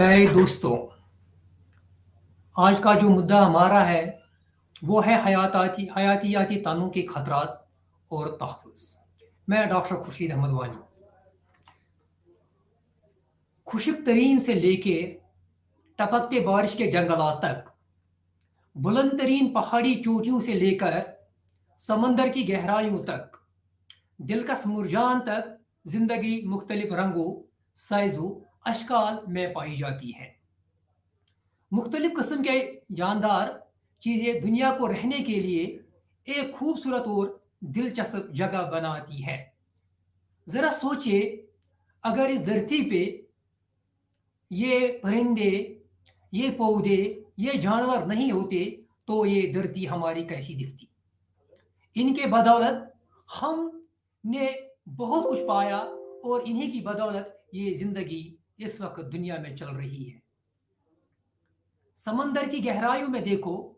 प्यारे दोस्तों, आज का जो मुद्दा हमारा है वो है हयातियाती तनों के खतरात और तहफ़्फ़ुज़। मैं डॉक्टर खुर्शीद अहमद वानी। खुश्क तरीन से लेके टपकते बारिश के जंगलात तक, बुलंद तरीन पहाड़ी चोटियों से लेकर समंदर की गहराइयों तक, दिलकश मुरजान तक जिंदगी मुख्तलिफ रंगों, साइजों, अशकाल में पाई जाती है। मुख्तलिफ किस्म के जानदार चीज़ें दुनिया को रहने के लिए एक खूबसूरत और दिलचस्प जगह बनाती है। ज़रा सोचिए, अगर इस धरती पे ये परिंदे, ये पौधे, ये जानवर नहीं होते तो ये धरती हमारी कैसी दिखती। इनके बदौलत हमने बहुत कुछ पाया और इन्हीं की बदौलत ये ज़िंदगी इस वक्त दुनिया में चल रही है। समंदर की गहराइयों में देखो,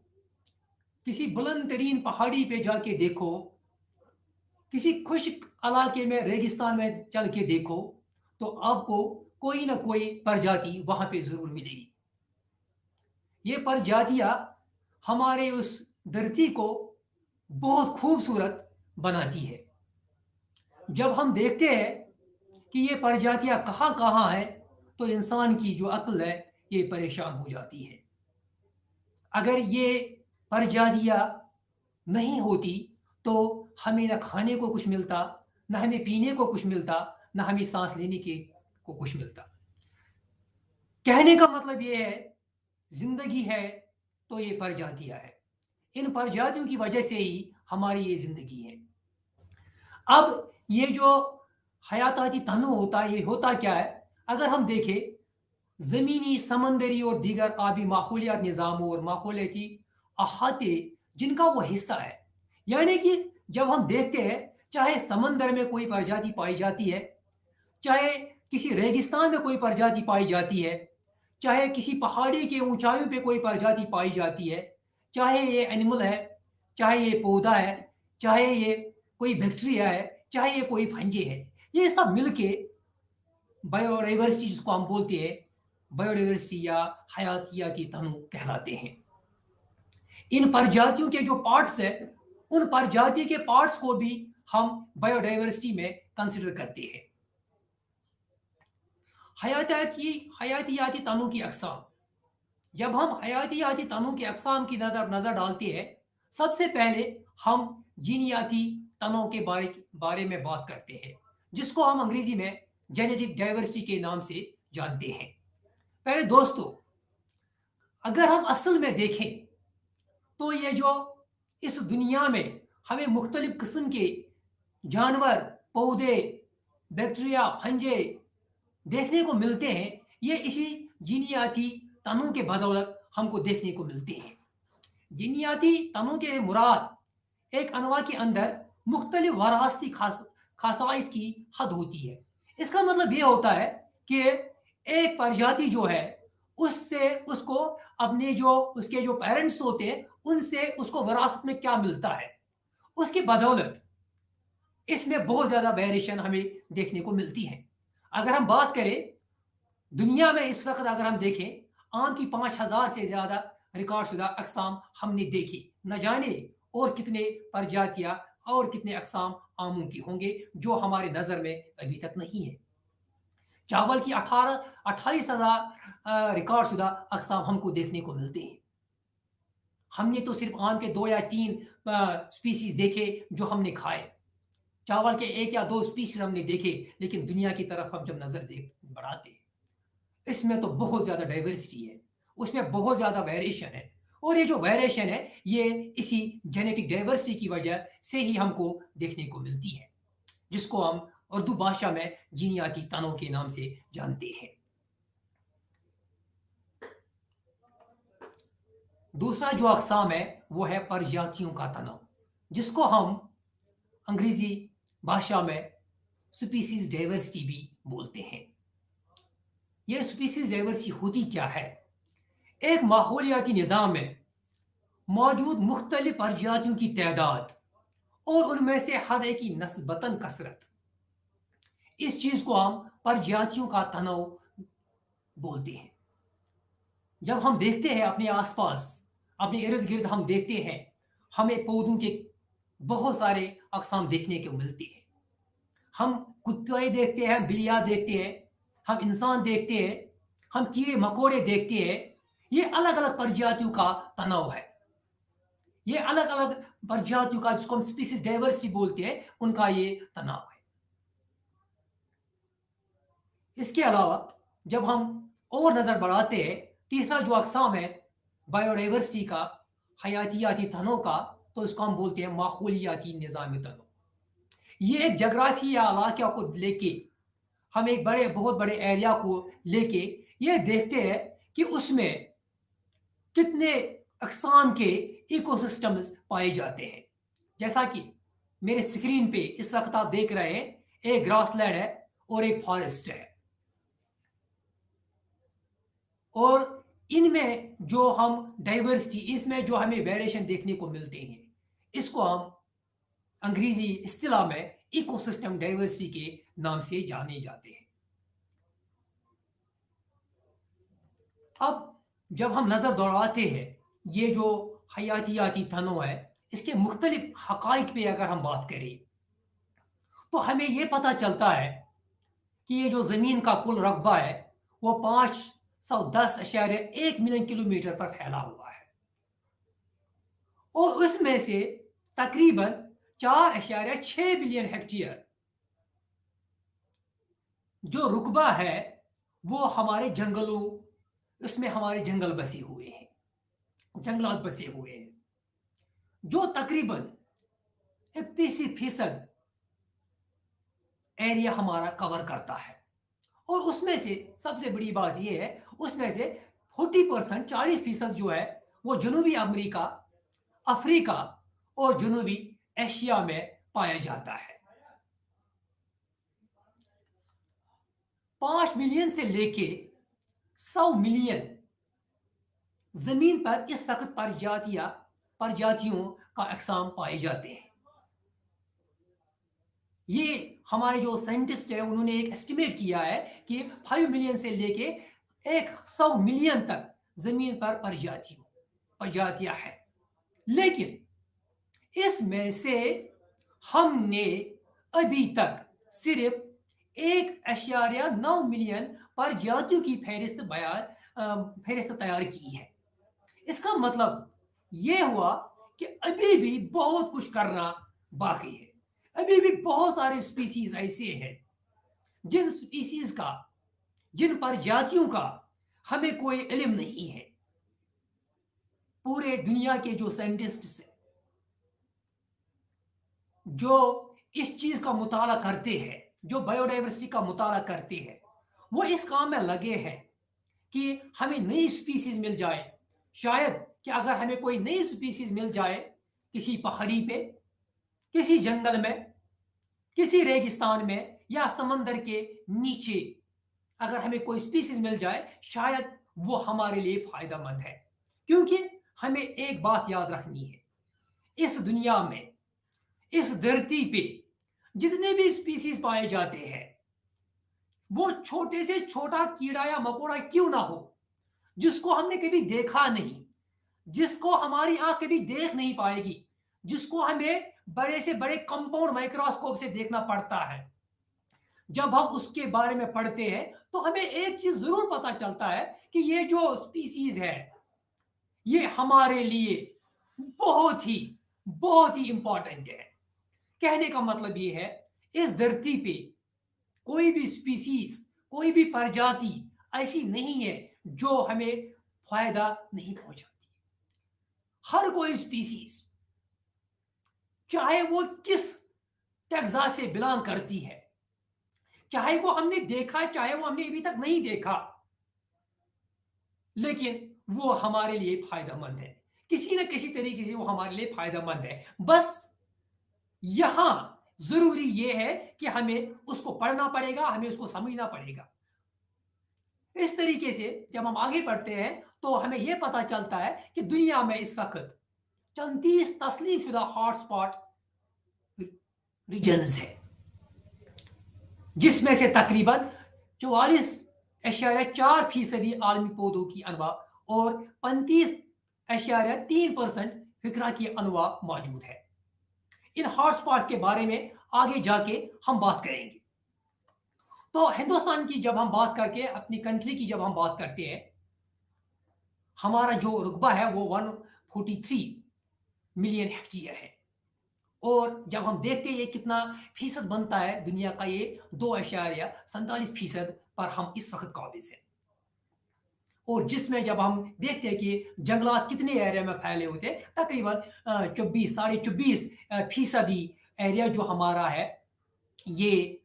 किसी बुलंद तरीन पहाड़ी पे जाके देखो, किसी खुश्क इलाके में रेगिस्तान में चल के देखो, तो आपको कोई ना कोई प्रजाति वहां पे जरूर मिलेगी। ये प्रजातियां हमारे उस धरती को बहुत खूबसूरत बनाती है। जब हम देखते हैं कि ये प्रजातियां कहाँ कहाँ है, तो इंसान की जो अक्ल है ये परेशान हो जाती है। अगर ये प्रजातियां नहीं होती तो हमें न खाने को कुछ मिलता, न हमें पीने को कुछ मिलता, न हमें सांस लेने के को कुछ मिलता। कहने का मतलब ये है, जिंदगी है तो ये प्रजातियां है। इन प्रजातियों की वजह से ही हमारी ये जिंदगी है। अब ये जो हयाताती तनु होता है, ये होता क्या है? अगर हम देखें, ज़मीनी, समंदरी और दीगर आबी माहौलियात निज़ामों और माहौलियाती अहाते जिनका वो हिस्सा है, यानी कि जब हम देखते हैं, चाहे समंदर में कोई प्रजाति पाई जाती है, चाहे किसी रेगिस्तान में कोई प्रजाति पाई जाती है, चाहे किसी पहाड़ी के ऊंचाइयों पे कोई प्रजाति पाई जाती है, चाहे ये एनिमल है, चाहे ये पौधा है, चाहे ये कोई बैक्टीरिया है, चाहे ये कोई फंजी है, ये सब मिलके बायोडाइवर्सिटी जिसको हम बोलते हैं, बायोडाइवर्सिटी या हयातियाती तनु कहलाते हैं। इन प्रजातियों के जो पार्ट्स है, उन प्रजाति के पार्ट्स को भी हम बायोडाइवर्सिटी में कंसिडर करते हैं। हयातियाती तनु की अकसाम, जब हम हयातियाती तनु की अकसाम की नजर डालते हैं, सबसे पहले हम जीनियाती तनों के बारे में बात करते हैं, जिसको हम अंग्रेजी में जेनेटिक डाइवर्सिटी के नाम से जानते हैं। पहले दोस्तों, अगर हम असल में देखें तो ये जो इस दुनिया में हमें मुख्तलिफ किस्म के जानवर, पौधे, बैक्टीरिया, फंजे देखने को मिलते हैं, ये इसी जीनियाती तनों के बदौलत हमको देखने को मिलते हैं। जीनियाती तनों के मुराद एक अनवा के अंदर मुख्तलिफ वरासती खासाइस की हद होती है। इसका मतलब ये होता है कि एक प्रजाति जो है, उससे उसको अपने जो उसके जो पेरेंट्स होते हैं, उनसे उसको विरासत में क्या मिलता है, उसकी बदौलत इसमें बहुत ज्यादा वेरिएशन हमें देखने को मिलती है। अगर हम बात करें, दुनिया में इस वक्त अगर हम देखें, आम की 5000 से ज्यादा रिकॉर्ड शुदा अकसाम हमने देखी। न जाने और कितने प्रजातियां और कितने अकसाम आमों की होंगे जो हमारे नजर में अभी तक नहीं है। चावल की 28,000 रिकॉर्ड शुदा अकसाम हमको देखने को मिलते हैं। हमने तो सिर्फ आम के 2 या 3 स्पीसीज देखे जो हमने खाए। चावल के 1 या 2 स्पीसीज हमने देखे, लेकिन दुनिया की तरफ हम जब नजर बढ़ाते हैं, इसमें तो बहुत ज्यादा डाइवर्सिटी है, उसमें बहुत ज्यादा वेरिएशन है। और ये जो वेरिएशन है, ये इसी जेनेटिक डाइवर्सिटी की वजह से ही हमको देखने को मिलती है, जिसको हम उर्दू भाषा में जीनियाती तनों के नाम से जानते हैं। दूसरा जो अकसाम है वो है प्रजातियों का तनाव, जिसको हम अंग्रेजी भाषा में स्पीसीज डाइवर्सिटी भी बोलते हैं। यह स्पीसीज डाइवर्सिटी होती क्या है? एक माहौलियाती निज़ाम में मौजूद मुख्तलिफ प्रजातियों की तादाद और उनमें से हर एक की नस्बतन कसरत, इस चीज को हम प्रजातियों का तनाव बोलते हैं। जब हम देखते हैं अपने आसपास, अपने इर्द गिर्द हम देखते हैं, हमें पौधों के बहुत सारे अकसाम देखने को मिलते हैं। हम कुत्ते देखते हैं, बिल्लियाँ देखते हैं, हम इंसान देखते हैं, हम कीड़े मकोड़े देखते हैं। ये अलग अलग प्रजातियों का तनाव है। ये अलग अलग प्रजातियों का, जिसको हम स्पीसीज डाइवर्सिटी बोलते हैं, उनका ये तनाव है। इसके अलावा जब हम और नज़र बढ़ाते हैं, तीसरा जो अकसाम है बायोडाइवर्सिटी का, हयातियाती तनों का, तो इसको हम बोलते हैं माहौलियाती निज़ामी तनों। ये एक जगराफी या इलाके को लेके, हम एक बहुत बड़े एरिया को लेके ये देखते हैं कि उसमें कितने अकसाम के इकोसिस्टम्स पाए जाते हैं। जैसा कि मेरे स्क्रीन पे इस वक्त आप देख रहे हैं, एक ग्रासलैंड है और एक फॉरेस्ट है, और इनमें जो हम डाइवर्सिटी, इसमें जो हमें वेरिएशन देखने को मिलते हैं, इसको हम अंग्रेजी इस्तिलाह में इकोसिस्टम डाइवर्सिटी के नाम से जाने जाते हैं। अब जब हम नज़र दौड़ाते हैं ये जो हयातियाती तनों है, इसके मुख्तलिफ हकाइक पे अगर हम बात करें, तो हमें ये पता चलता है कि ये जो ज़मीन का कुल रकबा है वो 510.1 मिलियन किलोमीटर पर फैला हुआ है, और उसमें से तकरीबन 4.6 बिलियन हेक्टेयर जो रुकबा है वो हमारे जंगलों, उसमें हमारे जंगल बसे हुए हैं, जंगलात बसे हुए हैं, जो तकरीबन 31% एरिया हमारा कवर करता है। और उसमें से सबसे बड़ी बात यह है, उसमें से 40%, 40% जो है वो जनूबी अमेरिका, अफ्रीका और जनूबी एशिया में पाया जाता है। 5 मिलियन से लेके 100 मिलियन जमीन पर इस वक्त प्रजातियों का अकसाम पाए जाते हैं। ये हमारे जो साइंटिस्ट है उन्होंने एक एस्टिमेट किया है कि 5 मिलियन से लेके 100 मिलियन तक जमीन पर प्रजातियां हैं। लेकिन इसमें से हमने अभी तक सिर्फ 1.9 मिलियन प्रजातियों की फहरिस्त तैयार की है। इसका मतलब यह हुआ कि अभी भी बहुत कुछ करना बाकी है। अभी भी बहुत सारे स्पीसीज ऐसे हैं जिन प्रजातियों का हमें कोई इल्म नहीं है। पूरे दुनिया के जो साइंटिस्ट्स जो इस चीज का मुताला करते हैं, जो बायोडाइवर्सिटी का मुताला करते हैं, वो इस काम में लगे हैं कि हमें नई स्पीसीज मिल जाए। शायद कि अगर हमें कोई नई स्पीसीज मिल जाए किसी पहाड़ी पे, किसी जंगल में, किसी रेगिस्तान में या समंदर के नीचे, अगर हमें कोई स्पीसीज मिल जाए, शायद वो हमारे लिए फायदेमंद है। क्योंकि हमें एक बात याद रखनी है, इस दुनिया में, इस धरती पे जितने भी स्पीसीज पाए जाते हैं, वो छोटे से छोटा कीड़ा या मकोड़ा क्यों ना हो, जिसको हमने कभी देखा नहीं, जिसको हमारी आंख कभी देख नहीं पाएगी, जिसको हमें बड़े से बड़े कंपाउंड माइक्रोस्कोप से देखना पड़ता है, जब हम उसके बारे में पढ़ते हैं तो हमें एक चीज जरूर पता चलता है कि ये जो स्पीसीज है ये हमारे लिए बहुत ही इंपॉर्टेंट है। कहने का मतलब ये है, इस धरती पे कोई भी स्पीसीज, कोई भी प्रजाति ऐसी नहीं है जो हमें फायदा नहीं पहुंचाती। हर कोई स्पीसीज, चाहे वो किस टैक्सा से बिलोंग करती है, चाहे वो हमने देखा, चाहे वो हमने अभी तक नहीं देखा, लेकिन वो हमारे लिए फायदेमंद है। किसी न किसी तरीके से वो हमारे लिए फायदेमंद है। बस यहां जरूरी ये है कि हमें उसको पढ़ना पड़ेगा, हमें उसको समझना पड़ेगा। इस तरीके से जब हम आगे बढ़ते हैं तो हमें यह पता चलता है कि दुनिया में इस वक्त 34 तस्लीम शुदा हॉटस्पॉट रीजन्स है, जिसमें से तकरीबन 44.4% आलमी पौधों की अनवा और 35.3% फिक्रा की अनवा मौजूद है। इन हॉटस्पॉट्स के बारे में आगे जाके हम बात करेंगे। तो हिंदुस्तान की जब हम बात करके अपनी कंट्री की जब हम बात करते हैं, हमारा जो रुकबा है वो 143 मिलियन हेक्टेयर है। और जब हम देखते हैं ये कितना फीसद बनता है दुनिया का, ये 2.47% पर हम इस वक्त काबिज हैं। और जिसमें जब हम देखते हैं कि जंगलात कितने एरिया में फैले होते हैं, तकरीबन 24-24.5% एरिया जो हमारा है, ये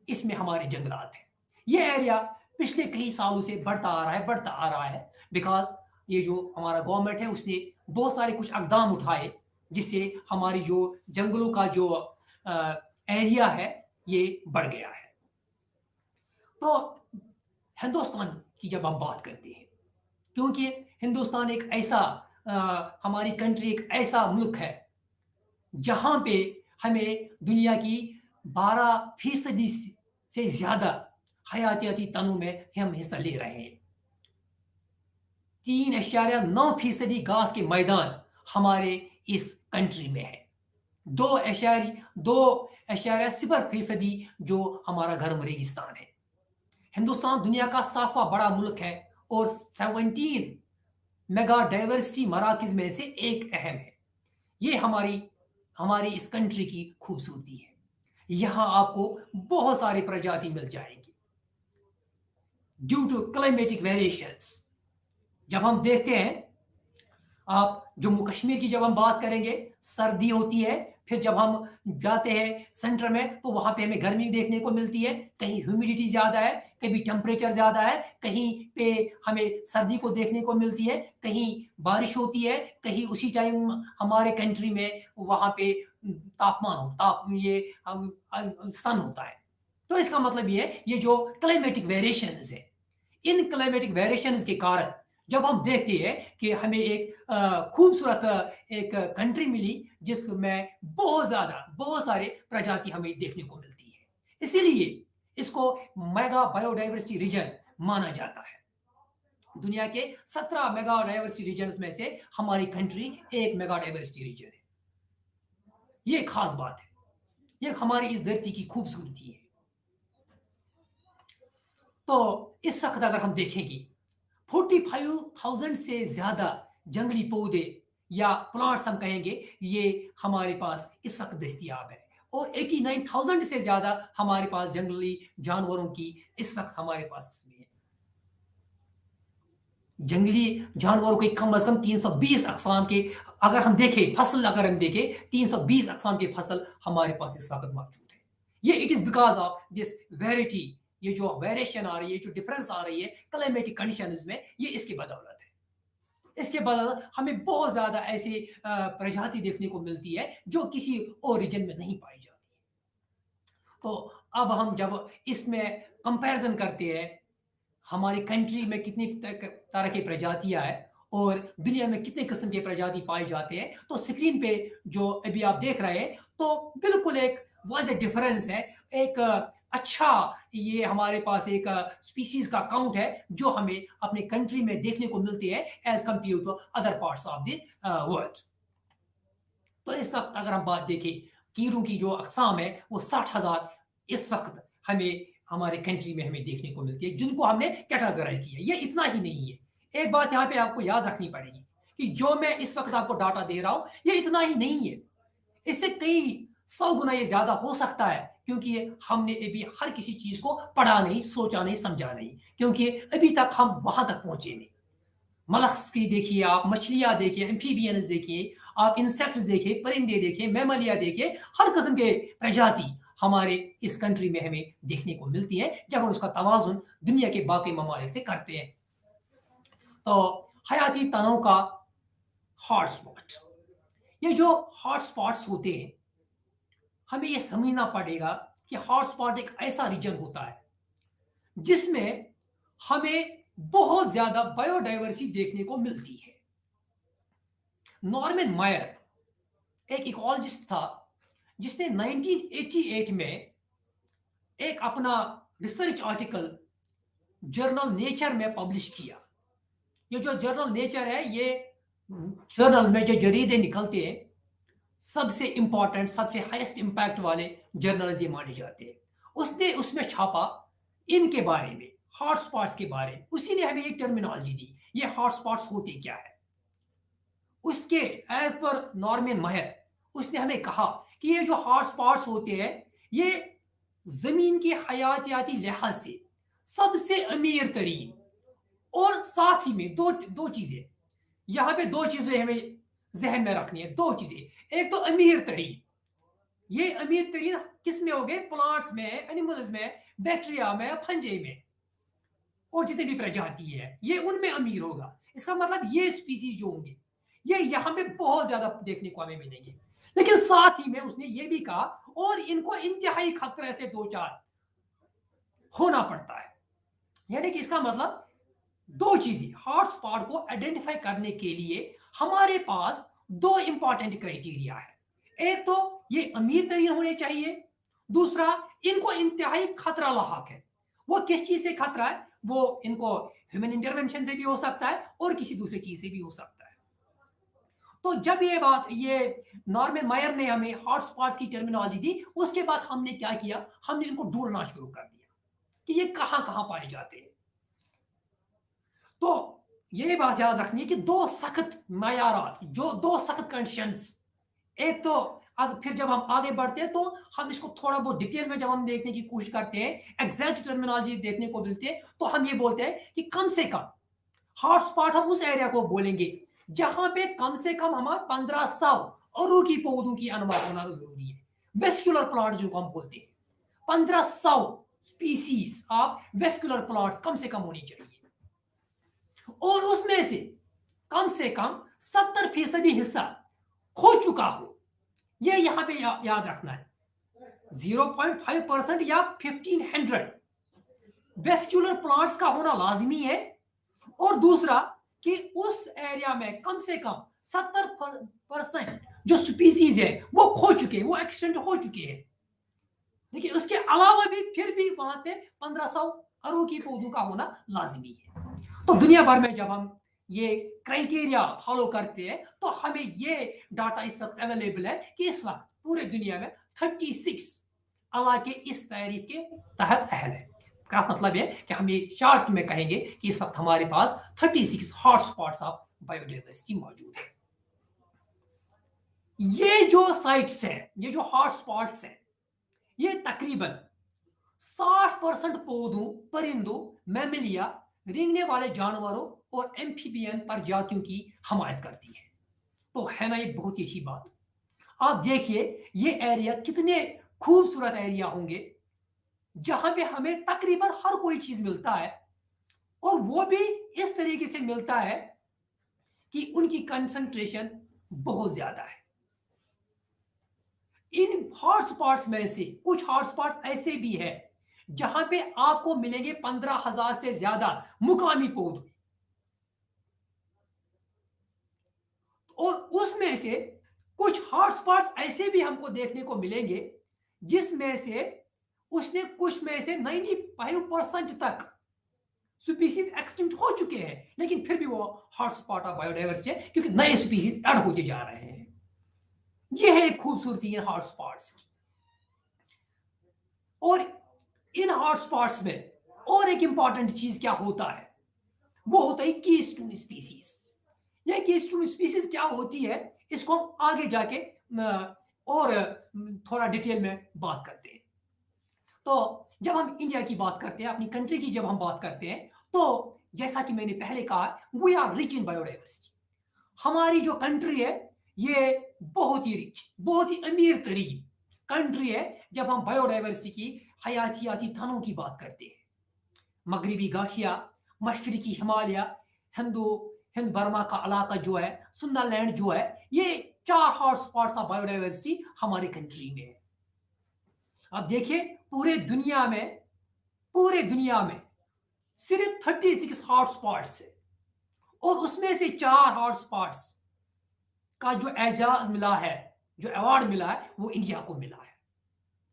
इसमें हमारे जंगलात हैं। ये एरिया पिछले कई सालों से बढ़ता आ रहा है बिकॉज ये जो हमारा गवर्नमेंट है उसने बहुत सारे कुछ इकदाम उठाए जिससे हमारी जो जंगलों का जो एरिया है ये बढ़ गया है। तो हिंदुस्तान की जब हम बात करते हैं, क्योंकि हिंदुस्तान एक ऐसा हमारी कंट्री एक ऐसा मुल्क है जहां पे हमें दुनिया की 12% से ज्यादा हयातियाती तनों में हम हिस्सा ले रहे हैं। 3.9% घास के मैदान हमारे इस कंट्री में है। 2.0% जो हमारा गर्म रेगिस्तान है। हिंदुस्तान दुनिया का 7वां बड़ा मुल्क है और 17 मेगा डाइवर्सिटी मराकज में से एक अहम है। ये हमारी इस कंट्री की खूबसूरती है। यहां आपको बहुत सारे प्रजाति मिल जाएंगे ड्यू टू क्लाइमेटिक वेरिएशंस। जब हम देखते हैं, आप जम्मू कश्मीर की जब हम बात करेंगे, सर्दी होती है, फिर जब हम जाते हैं सेंटर में तो वहां पे हमें गर्मी देखने को मिलती है, कहीं ह्यूमिडिटी ज्यादा है, कभी टेम्परेचर ज्यादा है, कहीं पे हमें सर्दी को देखने को मिलती है, कहीं बारिश होती है, कहीं उसी टाइम हमारे कंट्री में वहां पे सन होता है। तो इसका मतलब ये जो क्लाइमेटिक वेरिएशंस है, इन क्लाइमेटिक वेरिएशंस के कारण जब हम देखते हैं कि हमें एक खूबसूरत एक कंट्री मिली जिसमें बहुत सारे प्रजाति हमें देखने को मिलती है, इसीलिए इसको मेगा बायोडाइवर्सिटी रीजन माना जाता है। दुनिया के 17 मेगा डाइवर्सिटी रीजन में से हमारी कंट्री एक मेगा डाइवर्सिटी रीजन है। ये खास बात है, ये हमारी इस धरती की खूबसूरती है। तो इस वक्त अगर हम देखेंगे 45,000 से ज्यादा जंगली पौधे या प्लांट्स हम कहेंगे ये हमारे पास इस वक्त दस्तयाब है, और 89,000 से ज्यादा हमारे पास जंगली जानवरों की इस वक्त हमारे पास है। जंगली जानवरों के कम से कम 320 अकसाम के अगर हम देखें, फसल अगर हम देखें 320 अकसाम की फसल हमारे पास इस वक्त मौजूद है। ये it is because of this variety, ये जो वेरिएशन आ रही है, जो डिफरेंस आ रही है क्लाइमेटिक कंडीशंस में, ये इसकी बदौलत है। इसके बदौलत हमें बहुत ज्यादा ऐसी प्रजाति देखने को मिलती है जो किसी और रीजन में नहीं पाई जाती है। तो अब हम जब इसमें कंपैरिजन करते हैं हमारी कंट्री में कितनी तरह की प्रजातियां हैं और दुनिया में कितने किस्म के प्रजाति पाए जाते हैं, तो स्क्रीन पे जो अभी आप देख रहे हैं तो बिल्कुल एक वाज़ेह डिफरेंस है। एक अच्छा ये हमारे पास एक स्पीसीज का काउंट है जो हमें अपने कंट्री में देखने को मिलती है as compare to other parts of the world. तो इस वक्त अगर हम बात देखें, कीड़ों की जो अकसाम है वो 60,000 इस वक्त हमें हमारे कंट्री में हमें देखने को मिलती है, जिनको हमने कैटेगराइज किया। ये इतना ही नहीं है, एक बात यहाँ पे आपको याद रखनी पड़ेगी कि जो मैं इस वक्त आपको डाटा दे रहा हूं ये इतना ही नहीं है, इससे कई 100 गुना ये ज्यादा हो सकता है, क्योंकि हमने अभी हर किसी चीज को पढ़ा नहीं, सोचा नहीं, समझा नहीं, क्योंकि अभी तक हम वहां तक पहुंचे नहीं। मलस्की देखिए, आप मछलियां देखिए, एम्फीबियंस देखिए, आप इंसेक्ट्स देखिए, परिंदे देखिए, मैमलिया देखिए, हर किस्म के प्रजाति हमारे इस कंट्री में हमें देखने को मिलती है जब हम उसका तवाजुन दुनिया के बाकी ममालिक से करते हैं। तो हयाती तनों का हॉटस्पॉट, ये जो हॉटस्पॉट्स होते हैं हमें ये समझना पड़ेगा कि हॉटस्पॉट एक ऐसा रीजन होता है जिसमें हमें बहुत ज्यादा बायोडाइवर्सिटी देखने को मिलती है। नॉर्मन मायर एक इकोलॉजिस्ट था जिसने 1988 में एक अपना रिसर्च आर्टिकल जर्नल नेचर में पब्लिश किया। ये जो जर्नल नेचर है, ये जर्नल में जो जरीदे निकलते हैं, सबसे इंपॉर्टेंट, सबसे हाईएस्ट इंपैक्ट वाले जर्नल्स ये माने जाते हैं। उसने उसमें छापा इनके बारे में, हॉटस्पॉट्स के बारे में। उसी ने हमें एक टर्मिनोलॉजी दी, ये हॉटस्पॉट्स होते क्या है। उसके एज पर नॉर्मन मायर, उसने हमें कहा कि ये जो हॉटस्पॉट्स होते हैं, ये जमीन की हयातियाती लिहाज से सबसे अमीर तरीन, और साथ ही में दो चीजें, यहां पे दो चीजें हमें जहन में रखनी है। दो चीजें, एक तो अमीर तरीन, ये अमीर तरीन किस में हो गए? प्लांट्स में, एनिमल्स में, बैक्टीरिया में, फंजे में, और जितनी भी प्रजाति है ये उनमें अमीर होगा। इसका मतलब ये स्पीसीज जो होंगे ये यहाँ पे बहुत ज्यादा देखने को हमें मिलेंगे। लेकिन साथ ही में उसने ये भी कहा, और इनको इंतहाई खतरे से दो चार होना पड़ता है। यानी कि इसका मतलब दो चीजें, हॉटस्पॉट को आइडेंटिफाई करने के लिए हमारे पास दो इंपॉर्टेंट क्राइटेरिया है। एक तो ये अमीर तरीन होने चाहिए, दूसरा इनको इंतहाई खतरा लाहक है। वो किस चीज से खतरा है? वो इनको ह्यूमन इंटरवेंशन से भी हो सकता है और किसी दूसरी चीज से भी हो सकता है। तो जब ये नॉर्मन मायर ने हमें हॉटस्पॉट्स की टर्मिनोलॉजी दी, उसके बाद हमने क्या किया? हमने इनको ढूंढना शुरू कर दिया कि ये कहां कहां पाए जाते हैं। तो ये बात याद रखनी है कि दो सख्त मायारात, जो दो सख्त कंडीशंस, एक तो फिर जब हम आगे बढ़ते हैं तो हम इसको थोड़ा बहुत डिटेल में जब हम देखने की कोशिश करते हैं, एग्जैक्ट टर्मिनोलॉजी देखने को मिलती है, तो हम ये बोलते हैं कि कम से कम हॉटस्पॉट हम उस एरिया को बोलेंगे जहां पे कम से कम हमारा 1500 अरू की पौधों की अनुमान होना जरूरी है। वेस्कुलर प्लांट जो हम बोलते हैं, 1500 स्पीसीज ऑफ वेस्कुलर प्लांट्स कम से कम होनी चाहिए, और उसमें से कम 70% हिस्सा हो चुका हो। यह यहां पे याद रखना है। 0.5% या 1500 वेस्कुलर प्लांट्स का होना लाजमी है, और दूसरा कि उस एरिया में कम से कम 70% जो स्पीसीज है वो खो चुके हैं, वो एक्सटेंट हो चुके हैं। लेकिन उसके अलावा भी फिर भी वहां पे 1500 अरू की पौधों का होना लाजमी है। तो दुनिया भर में जब हम ये क्राइटेरिया फॉलो करते हैं तो हमें ये डाटा इस वक्त अवेलेबल है कि इस वक्त पूरे दुनिया में 36 इलाके इस तारीफ के तहत अहल है। क्या मतलब है कि हम ये चार्ट में कहेंगे कि इस वक्त हमारे पास 36 हॉटस्पॉट्स ऑफ बायोडाइवर्सिटी मौजूद है। ये जो साइट्स हैं, ये जो हॉटस्पॉट्स हैं, ये तकरीबन 60% पौधों, परिंदों, मैमलिया, रेंगने वाले जानवरों और एम्फीबियन प्रजातियों की हमायत करती है। तो है ना ये बहुत ही अच्छी बात। आप देखिए ये एरिया कितने खूबसूरत एरिया होंगे जहां पे हमें तकरीबन हर कोई चीज मिलता है, और वो भी इस तरीके से मिलता है कि उनकी कंसंट्रेशन बहुत ज्यादा है। इन हॉटस्पॉट्स में से कुछ हॉटस्पॉट ऐसे भी है जहां पे आपको मिलेंगे 15,000 से ज्यादा मुकामी पौधे, और उसमें से कुछ हॉटस्पॉट्स ऐसे भी हमको देखने को मिलेंगे जिसमें से उसने कुछ में से 95% तक स्पीसीज एक्सटिंक्ट हो चुके हैं, लेकिन फिर भी वो हॉटस्पॉट ऑफ बायोडाइवर्सिटी है क्योंकि नए स्पीसीज ऐड होते जा रहे हैं। यह है खूबसूरती इन हॉटस्पॉट्स की। और इन हॉटस्पॉट्स में और एक इंपॉर्टेंट चीज क्या होता है? वो होता है कीस्टोन स्पीसीज। यह कीस्टोन स्पीसीज क्या होती है, इसको हम आगे जाके और थोड़ा डिटेल में बात करते हैं। तो जब हम इंडिया की बात करते हैं, अपनी कंट्री की जब हम बात करते हैं, तो जैसा कि मैंने पहले कहा, we are rich in biodiversity. हमारी जो कंट्री है ये बहुत ही रिच, बहुत ही अमीर तरीन कंट्री है जब हम बायोडाइवर्सिटी की, हयातियाती तनों की बात करते हैं। मगरबी गाठिया, मशरकी हिमालय, हिंद बर्मा का इलाका जो है, सुंदरलैंड जो है, ये 4 हॉटस्पॉट्स ऑफ बायोडाइवर्सिटी हमारी कंट्री में है। अब देखिए पूरे दुनिया में सिर्फ 36 हॉटस्पॉट्स है, और उसमें से 4 हॉटस्पॉट्स का जो एजाज मिला है, जो अवार्ड मिला है, वो इंडिया को मिला है।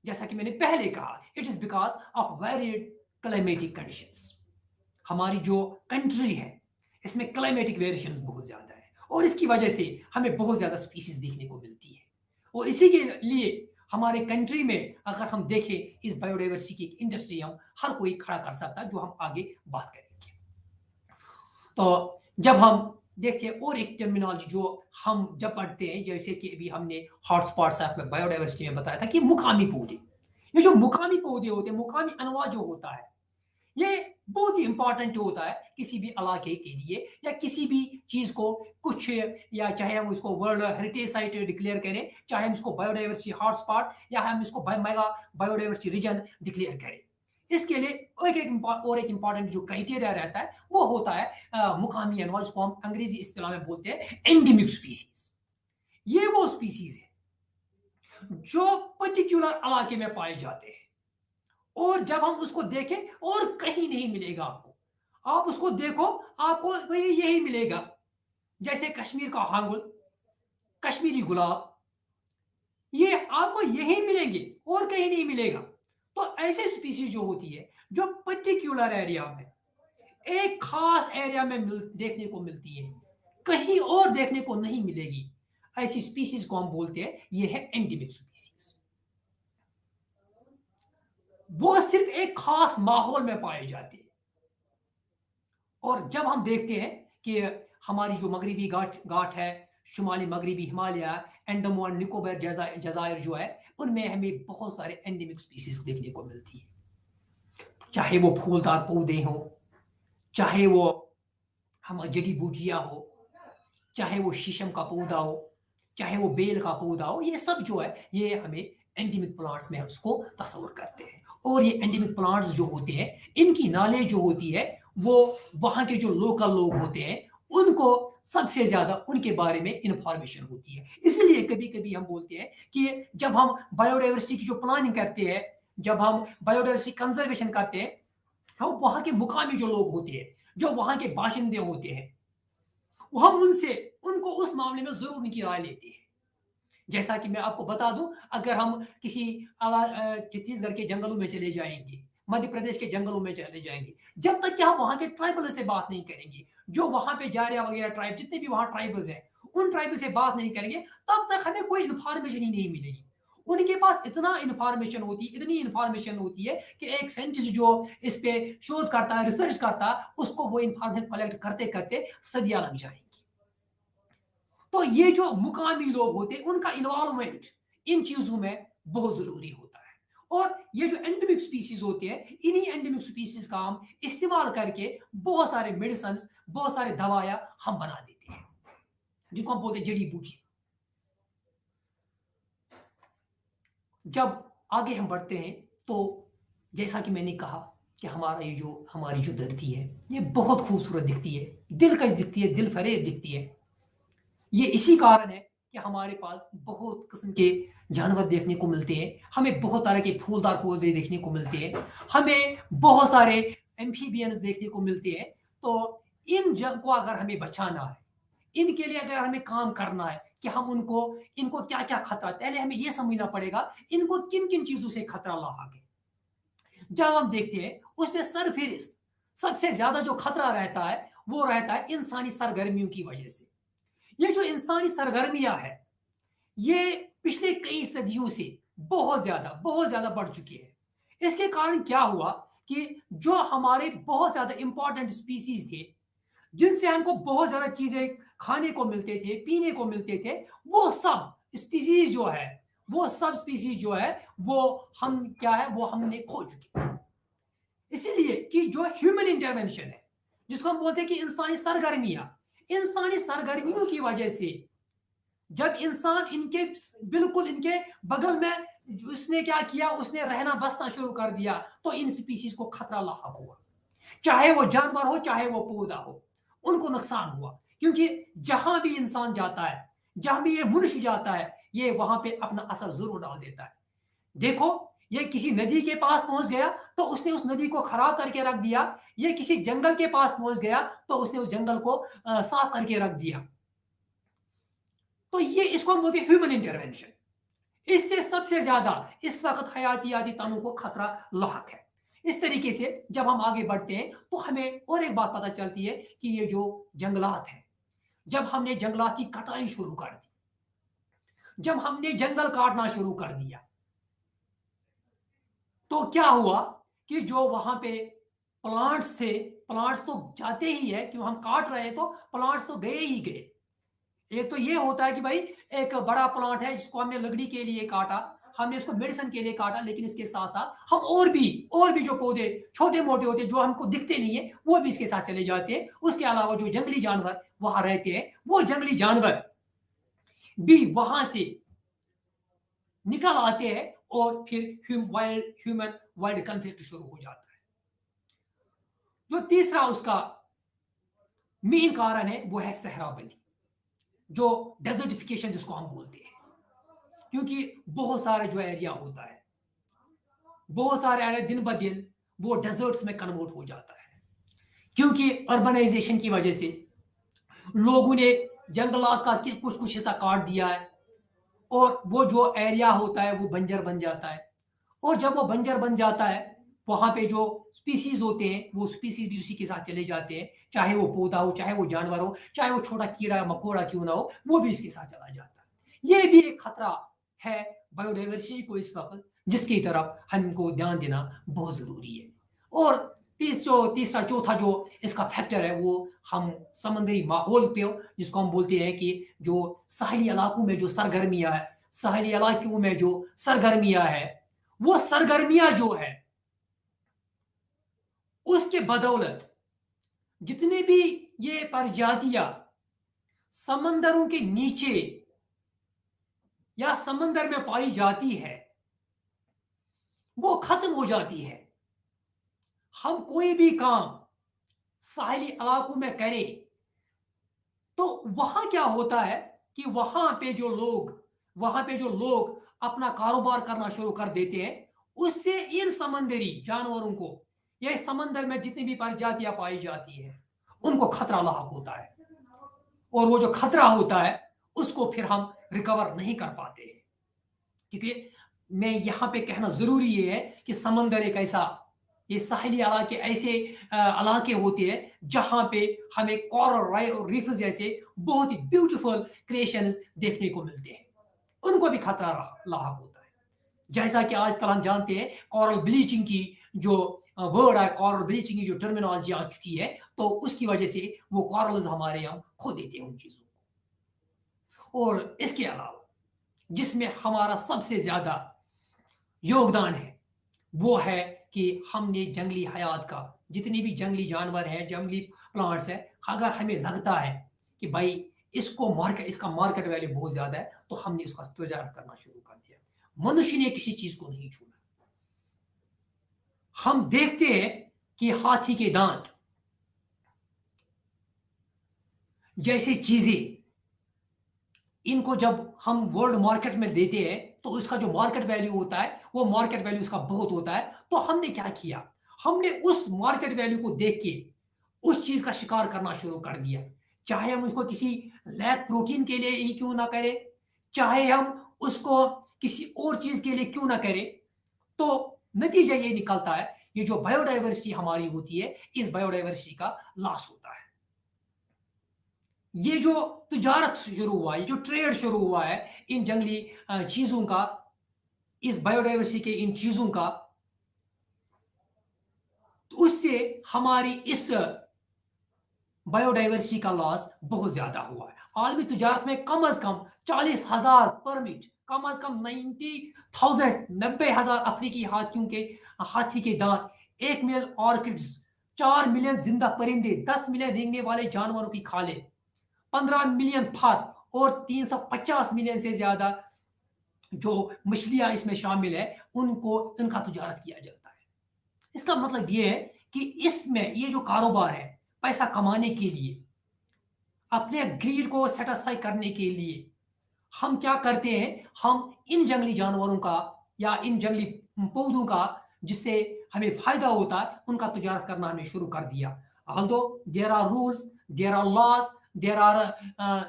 जैसा कि मैंने पहले कहा, it is because of varied climatic conditions. हमारी जो कंट्री है इसमें क्लाइमेटिक वेरिएशंस बहुत ज़्यादा है और इसकी वजह से हमें बहुत ज़्यादा स्पीसीज देखने को मिलती है। और इसी के लिए हमारे कंट्री में अगर हम देखें इस बायोडाइवर्सिटी की इंडस्ट्री हम हर कोई खड़ा कर सकता है, जो हम आगे बात करेंगे। तो जब हम देखते हैं और एक टर्मिनोलॉजी जो हम जब पढ़ते हैं, जैसे कि अभी हमने हॉटस्पॉट्स में बायोडाइवर्सिटी में बताया था कि मुकामी पौधे, ये जो मुकामी पौधे होते हैं, मुकामी अनवा जो होता है, ये बहुत ही इंपॉर्टेंट होता है किसी भी इलाके के लिए या किसी भी चीज को कुछ, या चाहे हम उसको वर्ल्ड हेरिटेज साइट डिक्लेयर करें, चाहे हम इसको बायोडाइवर्सिटी हॉटस्पॉट या हम इसको मेगा बायोडाइवर्सिटी रीजन डिक्लेयर करें। इसके लिए एक इंपॉर्टेंट जो क्राइटेरिया रहता है वो होता है मुकामी अनवा, जिसको हम अंग्रेजी इस्तेलाह में बोलते हैं एंडेमिक स्पीसीज। ये वो स्पीसीज है जो पर्टिकुलर इलाके में पाए जाते हैं और जब हम उसको देखें और कहीं नहीं मिलेगा आपको, आप उसको देखो आपको यही मिलेगा, जैसे कश्मीर का हांगुल, कश्मीरी गुलाब, ये आपको यही मिलेंगे और कहीं नहीं मिलेगा। तो ऐसे स्पीसीज जो होती है जो पर्टिकुलर एरिया में, एक खास एरिया में देखने को मिलती है, कहीं और देखने को नहीं मिलेगी, ऐसी स्पीसीज को हम बोलते हैं ये है एंडेमिक स्पीसीज। वो सिर्फ एक खास माहौल में पाए जाते हैं। और जब हम देखते हैं कि हमारी जो मगरिबी घाट है, शुमाली मगरिबी हिमालय, अंडमान निकोबार जजायर जो है, उनमें हमें बहुत सारे एंडेमिक स्पीसीज देखने को मिलती है, चाहे वो फूलदार पौधे हों, चाहे वो हम जड़ी बूटियां हो, चाहे वो शीशम का पौधा हो, चाहे वो बेल का पौधा हो, ये सब जो है ये हमें एंडेमिक प्लांट्स में हम उसको तस्वर करते हैं। और ये एंडेमिक प्लांट्स जो होते हैं, इनकी नॉलेज जो होती है वो वहाँ के जो लोकल लोग होते हैं उनको सबसे ज्यादा उनके बारे में इंफॉर्मेशन होती है। इसलिए कभी कभी हम बोलते हैं कि जब हम बायोडाइवर्सिटी की जो प्लानिंग करते हैं, जब हम बायोडाइवर्सिटी कंजर्वेशन करते हैं, हम वहाँ के मुकामी जो लोग होते हैं, जो वहाँ के बाशिंदे होते हैं, हम उनको उस मामले में जरूर उनकी राय लेते हैं। जैसा कि मैं आपको बता दूं, अगर हम किसी छत्तीसगढ़ के जंगलों में चले जाएंगे, मध्य प्रदेश के जंगलों में चले जाएंगे, जब तक कि हम वहां के ट्राइबल से बात नहीं करेंगे, जो वहां पे जारिया वगैरह ट्राइब, जितने भी वहां ट्राइबल्स हैं, उन ट्राइबल से बात नहीं करेंगे, तब तक हमें कोई इन्फॉर्मेशन ही नहीं मिलेगी। उनके पास इतनी इंफॉर्मेशन होती है कि एक साइंटिस्ट जो इस पे शोध करता है, रिसर्च करता है, उसको वो इंफॉर्मेशन कलेक्ट करते करते सदियां लग जाएंगी। तो ये जो मुकामी लोग होते हैं उनका इन्वॉल्वमेंट इन चीजों में बहुत जरूरी होता है। और ये जो एंडेमिक स्पीसीज होते हैं, इन्हीं एंडेमिक स्पीसीज का हम इस्तेमाल करके बहुत सारे मेडिसिन, बहुत सारे दवाइयां हम बना देते हैं, जिनको हम बोलते हैं जड़ी बूटी। जब आगे हम बढ़ते हैं तो जैसा कि मैंने कहा कि हमारी जो धरती है ये बहुत खूबसूरत दिखती है, दिलकश दिखती है, दिल फरेब दिखती है। ये इसी कारण है कि हमारे पास बहुत किस्म के जानवर देखने को मिलते हैं, हमें बहुत तरह के फूलदार पौधे देखने को मिलते हैं, हमें बहुत सारे एम्फीबियंस देखने को मिलते हैं। तो इन को अगर हमें बचाना है, इनके लिए अगर हमें काम करना है कि हम इनको क्या क्या खतरा, पहले हमें यह समझना पड़ेगा इनको किन किन चीजों से खतरा लाक है। जब हम देखते हैं उसमें सरफेस सबसे ज्यादा जो खतरा रहता है वो रहता है इंसानी सरगर्मियों की वजह से। ये जो इंसानी सरगर्मियां है ये पिछले कई सदियों से बहुत ज्यादा बढ़ चुकी है। इसके कारण क्या हुआ कि जो हमारे बहुत ज्यादा इंपॉर्टेंट स्पीसीज थे, जिनसे हमको बहुत ज्यादा चीजें खाने को मिलते थे, पीने को मिलते थे, वो सब स्पीसीज जो है वो हमने खो चुके। इसीलिए कि जो ह्यूमन इंटरवेंशन है, जिसको हम बोलते हैं कि इंसानी सरगर्मियों की वजह से जब इंसान इनके बगल में उसने क्या किया, उसने रहना बसना शुरू कर दिया, तो इन स्पीसीज को खतरा लाक हुआ। चाहे वो जानवर हो, चाहे वो पौधा हो, उनको नुकसान हुआ। क्योंकि जहां भी इंसान जाता है, जहां भी ये मनुष्य जाता है, ये वहां पे अपना असर जरूर डाल देता है। देखो, ये किसी नदी के पास पहुंच गया तो उसने उस नदी को खराब करके रख दिया, ये किसी जंगल के पास पहुंच गया तो उसने उस जंगल को साफ करके रख दिया। तो ये इसको हम बोलते हैं ह्यूमन इंटरवेंशन। इससे सबसे ज्यादा इस वक्त हयातियाती तनों को खतरा लाक है। इस तरीके से जब हम आगे बढ़ते हैं तो हमें और एक बात पता चलती है कि ये जो जंगलात हैं, जब हमने जंगलात की कटाई शुरू कर दी, जब हमने जंगल काटना शुरू कर दिया, तो क्या हुआ कि जो वहां पे प्लांट्स थे, प्लांट्स तो जाते ही है कि हम काट रहे हैं तो प्लांट्स तो गए ही गए। एक तो ये होता है कि भाई एक बड़ा प्लांट है जिसको हमने लकड़ी के लिए काटा, हमने इसको मेडिसिन के लिए काटा, लेकिन इसके साथ साथ हम और भी जो पौधे छोटे मोटे होते हैं जो हमको दिखते नहीं है वो भी इसके साथ चले जाते हैं। उसके अलावा जो जंगली जानवर वहां रहते हैं वो जंगली जानवर भी वहां से निकल आते हैं और फिर ह्यूमन वाइल्ड कन्फ्लिक्ट शुरू हो जाता है। जो तीसरा उसका मेन कारण है वो है सहराबंदी, जो डेजर्टिफिकेशन जिसको हम बोलते हैं। क्योंकि बहुत सारे जो एरिया होता है, बहुत सारे एरिया दिन ब दिन वो डेजर्ट्स में कन्वर्ट हो जाता है, क्योंकि अर्बनाइजेशन की वजह से लोगों ने जंगलात का कुछ कुछ हिस्सा काट दिया है और वो जो एरिया होता है वो बंजर बन जाता है। और जब वो बंजर बन जाता है वहां पे जो स्पीसीज होते हैं वो स्पीसीज भी उसी के साथ चले जाते हैं, चाहे वो पौधा हो, चाहे वो जानवर हो, चाहे वो छोटा कीड़ा मकोड़ा क्यों ना हो, वो भी इसके साथ चला जाता है। ये भी एक खतरा है बायोडाइवर्सिटी को इस वक्त, जिसकी तरफ हमको ध्यान देना बहुत जरूरी है। और तीसरा चौथा जो इसका फैक्टर है वो हम समंदरी माहौल पे, जिसको हम बोलते हैं कि जो साहली इलाकों में जो सरगर्मियां है, साहली इलाकों में जो सरगर्मियां है, वो सरगर्मियां जो है उसके बदौलत जितने भी ये प्रजातियां समंदरों के नीचे या समंदर में पाई जाती है वो खत्म हो जाती है। हम कोई भी काम साहली इलाकों में करें तो वहां क्या होता है कि वहां पे जो लोग अपना कारोबार करना शुरू कर देते हैं, उससे इन समंदरी जानवरों को या समंदर में जितनी भी प्रजातियां पाई जाती है उनको खतरा लाक होता है। और वो जो खतरा होता है उसको फिर हम रिकवर नहीं कर पाते हैं। क्योंकि मैं यहां पे कहना जरूरी ये है कि समंदर एक ऐसा, ये साहिली इलाके ऐसे इलाके होते हैं जहां पे हमें कोरल रीफ जैसे बहुत ही ब्यूटीफुल क्रिएशंस देखने को मिलते हैं, उनको भी खतरा लाक होता है। जैसा कि आजकल हम जानते हैं कोरल ब्लीचिंग की जो वर्ड है, कोरल ब्लीचिंग की जो टर्मिनोलॉजी आ चुकी है, तो उसकी वजह से वो कोरल्स हमारे हम खो देते हैं उन चीजों को। और इसके अलावा जिसमें हमारा सबसे ज्यादा योगदान है वो है कि हमने जंगली हयात का, जितने भी जंगली जानवर हैं, जंगली प्लांट्स हैं, अगर हमें लगता है कि भाई इसका मार्केट वैल्यू बहुत ज्यादा है तो हमने उसका तजारत करना शुरू कर दिया। मनुष्य ने किसी चीज को नहीं छूना। हम देखते हैं कि हाथी के दांत जैसी चीजें, इनको जब हम वर्ल्ड मार्केट में देते हैं तो उसका जो मार्केट वैल्यू होता है वो मार्केट वैल्यू उसका बहुत होता है। तो हमने क्या किया, हमने उस मार्केट वैल्यू को देख के उस चीज का शिकार करना शुरू कर दिया, चाहे हम उसको किसी लैक प्रोटीन के लिए ही क्यों ना करें, चाहे हम उसको किसी और चीज के लिए क्यों ना करें। तो नतीजा ये निकलता है, ये जो बायोडाइवर्सिटी हमारी होती है इस बायोडाइवर्सिटी का लॉस होता है। ये जो तिजारत शुरू हुआ, ये जो ट्रेड शुरू हुआ है इन जंगली चीजों का, इस बायोडाइवर्सिटी के इन चीजों का, तो उससे हमारी इस बायोडाइवर्सिटी का लॉस बहुत ज्यादा हुआ है। आलमी तिजारत में कम अज कम 40,000 परमिट, कम अज कम 90,000 अफ्रीकी हाथी के दांत, 1 मिलियन ऑर्किड्स, 4 मिलियन जिंदा परिंदे, 10 मिलियन रेंगने वाले जानवरों की खालें, 15 मिलियन फर और 350 मिलियन से ज्यादा जो मछलियां इसमें शामिल है उनका तिजारत किया जाता है। इसका मतलब यह है कि इसमें ये जो कारोबार है पैसा कमाने के लिए, अपने ग्रीड को सेटिस्फाई करने के लिए हम क्या करते हैं, हम इन जंगली जानवरों का या इन जंगली पौधों का जिससे हमें फायदा होता है उनका तिजारत करना हमने शुरू कर दिया। although there are rules, there are laws, there are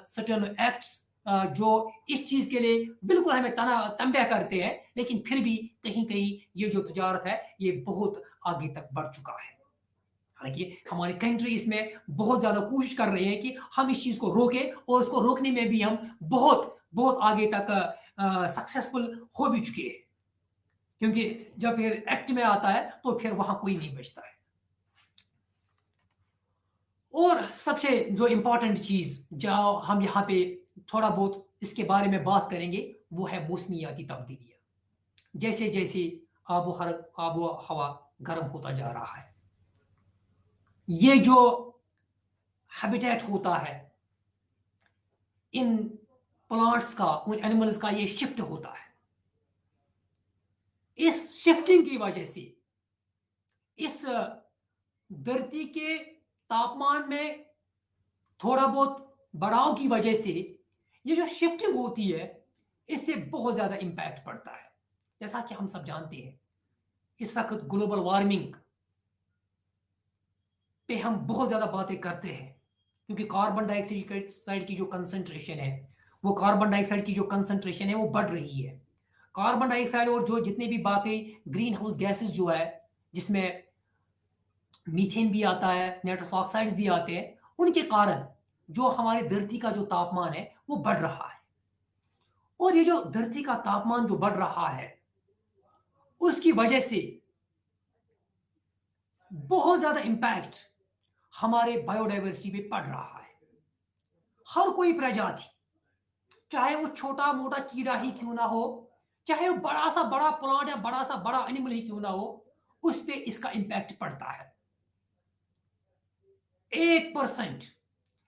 certain acts जो इस चीज के लिए बिल्कुल हमें तंबे करते हैं, लेकिन फिर भी कहीं कहीं ये जो तिजारत है ये बहुत आगे तक बढ़ चुका है। हालांकि हमारी कंट्री इसमें बहुत ज़्यादा कोशिश कर रहे हैं कि हम इस चीज़ को रोकें, और उसको रोकने में भी हम बहुत बहुत आगे तक सक्सेसफुल हो भी चुके हैं, क्योंकि जब फिर एक्ट में आता है तो फिर वहां कोई नहीं बचता है। और सबसे जो इम्पोर्टेंट चीज़ जो हम यहाँ पे थोड़ा बहुत इसके बारे में बात करेंगे वो है मौसमियाती तब्दीलियाँ। जैसे जैसे आबो हवा गर्म होता जा रहा है, ये जो हैबिटेट होता है इन प्लांट्स का, उन एनिमल्स का, ये शिफ्ट होता है। इस शिफ्टिंग की वजह से इस धरती के तापमान में थोड़ा बहुत बढ़ाव की वजह से ये जो शिफ्टिंग होती है इससे बहुत ज्यादा इंपैक्ट पड़ता है। जैसा कि हम सब जानते हैं इस वक्त ग्लोबल वार्मिंग पे हम बहुत ज्यादा बातें करते हैं, क्योंकि कार्बन डाइऑक्साइड की जो कंसंट्रेशन है वो बढ़ रही है। कार्बन डाइऑक्साइड और जो जितने भी बाकी ग्रीन हाउस गैसेस जो है, जिसमें मीथेन भी आता है, नाइट्रस ऑक्साइड्स भी आते हैं, उनके कारण जो हमारे धरती का जो तापमान है वो बढ़ रहा है। और ये जो धरती का तापमान जो बढ़ रहा है उसकी वजह से बहुत ज्यादा इंपैक्ट हमारे बायोडाइवर्सिटी पे पड़ रहा है। हर कोई प्रजाति, चाहे वो छोटा मोटा कीड़ा ही क्यों ना हो, चाहे वो बड़ा सा बड़ा प्लांट या बड़ा सा बड़ा एनिमल ही क्यों ना हो, उस पे इसका इंपैक्ट पड़ता है। 1%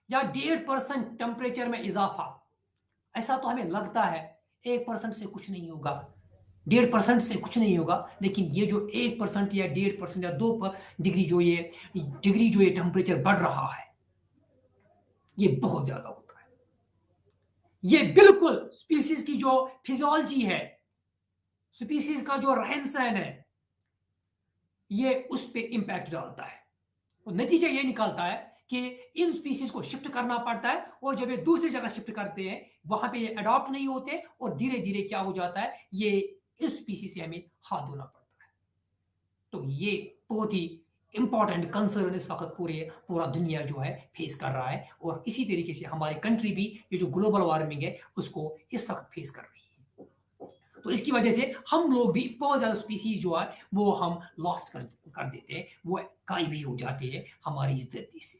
या 1.5% टेम्परेचर में इजाफा, ऐसा तो हमें लगता है 1% से कुछ नहीं होगा, 1.5% से कुछ नहीं होगा, लेकिन ये जो 1% या 1.5% या 2 डिग्री जो ये टेम्परेचर बढ़ रहा है ये बहुत ज्यादा होता है। ये बिल्कुल स्पीसीज की जो फिजियोलॉजी है, स्पीसीज का जो रहन सहन है, ये उस पे इंपैक्ट डालता है। और नतीजा ये निकलता है कि इन स्पीसीज को शिफ्ट करना पड़ता है, और जब ये दूसरी जगह शिफ्ट करते हैं वहां पे ये अडॉप्ट नहीं होते, और धीरे धीरे क्या हो जाता है, ये इस स्पीसीज से हमें हाथ धोना पड़ता है। तो ये बहुत ही इंपॉर्टेंट कंसर्न इस वक्त पूरा दुनिया जो है फेस कर रहा है, और इसी तरीके से हमारी कंट्री भी ये जो ग्लोबल वार्मिंग है उसको इस वक्त फेस कर रही है। तो इसकी वजह से हम लोग भी बहुत ज्यादा स्पीसीज जो है वो हम लॉस्ट कर देते हैं, वो गायब भी हो जाते हैं हमारी इस धरती से।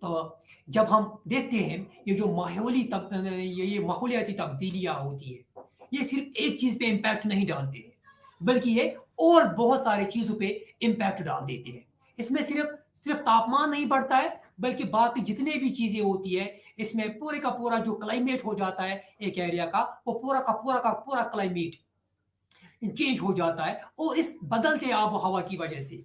तो जब हम देखते हैं ये जो ये माहौलियाती तब्दीलियां होती है, ये सिर्फ एक चीज पे इम्पैक्ट नहीं डालते हैं, बल्कि ये और बहुत सारे चीजों पे इम्पैक्ट डाल देते हैं। इसमें सिर्फ तापमान नहीं बढ़ता है, बल्कि बाकी जितने भी चीजें होती है इसमें पूरे का पूरा जो क्लाइमेट हो जाता है एक एरिया का, वो पूरा का पूरा क्लाइमेट चेंज हो जाता है। और इस बदलते आबो हवा की वजह से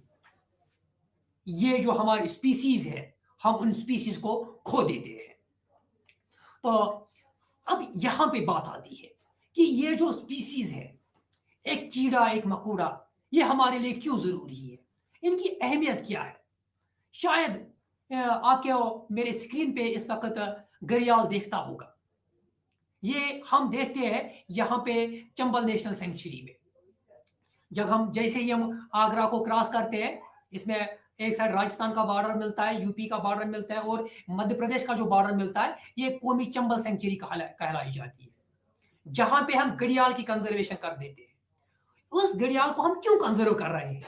ये जो हमारी स्पीसीज है, हम उन स्पीसीज को खो देते हैं। तो अब यहां पे बात आती है कि ये जो स्पीसीज है, एक कीड़ा एक मकोड़ा, ये हमारे लिए क्यों जरूरी है, इनकी अहमियत क्या है। शायद आपके मेरे स्क्रीन पे इस वक्त घड़ियाल देखता होगा। ये हम देखते हैं यहाँ पे चंबल नेशनल सेंचुरी में। जैसे ही हम आगरा को क्रॉस करते हैं, इसमें एक साइड राजस्थान का बॉर्डर मिलता है, यूपी का बॉर्डर मिलता है, और मध्य प्रदेश का जो बॉर्डर मिलता है, ये कौमी चंबल सेंचुरी कहलाई जाती है, जहां पे हम घड़ियाल की कंजर्वेशन कर देते हैं। उस घड़ियाल को हम क्यों कंजर्व कर रहे हैं?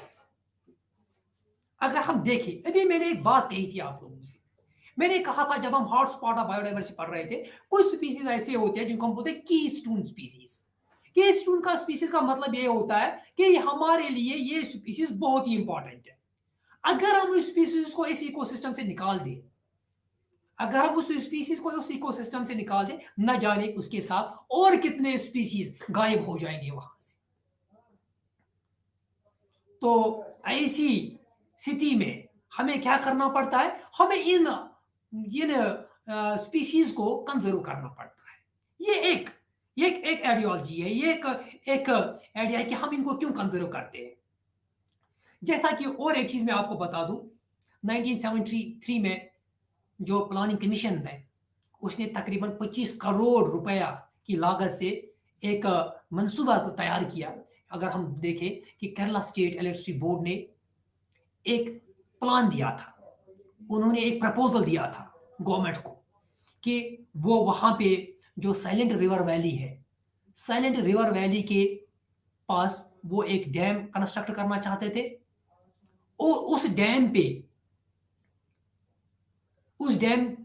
अगर हम देखें, अभी मैंने एक बात कही थी आप लोगों से, मैंने कहा था जब हम हॉटस्पॉट ऑफ बायोडाइवर्सिटी पढ़ रहे थे, कुछ स्पीसीज ऐसे होते हैं जिनको हम बोलते हैं कीस्टोन स्पीसीज। कीस्टोन का स्पीसीज का मतलब ये होता है कि हमारे लिए ये स्पीसीज बहुत ही इंपॉर्टेंट है। अगर हम उस स्पीसीज को इस इकोसिस्टम से निकाल दें, न जाने उसके साथ और कितने स्पीसीज गायब हो जाएंगे वहां से। तो ऐसी स्थिति में हमें क्या करना पड़ता है, हमें इन स्पीसीज को कंजर्व करना पड़ता है। ये एक आइडियोलॉजी है, ये एक आइडिया है कि हम इनको क्यों कंजर्व करते हैं। जैसा कि और एक चीज मैं आपको बता दूं, 1973 में जो प्लानिंग कमीशन है उसने तकरीबन 25 करोड़ रुपया की लागत से एक मंसूबा तैयार किया, अगर हम देखें कि केरला स्टेट इलेक्ट्रिसिटी बोर्ड ने एक प्लान दिया था, उन्होंने एक प्रपोजल दिया था गवर्नमेंट को कि वो वहाँ पे जो साइलेंट रिवर वैली है, साइलेंट रिवर वैली के पास वो एक डैम कंस्ट्रक्ट करना चाहते थे और उस डैम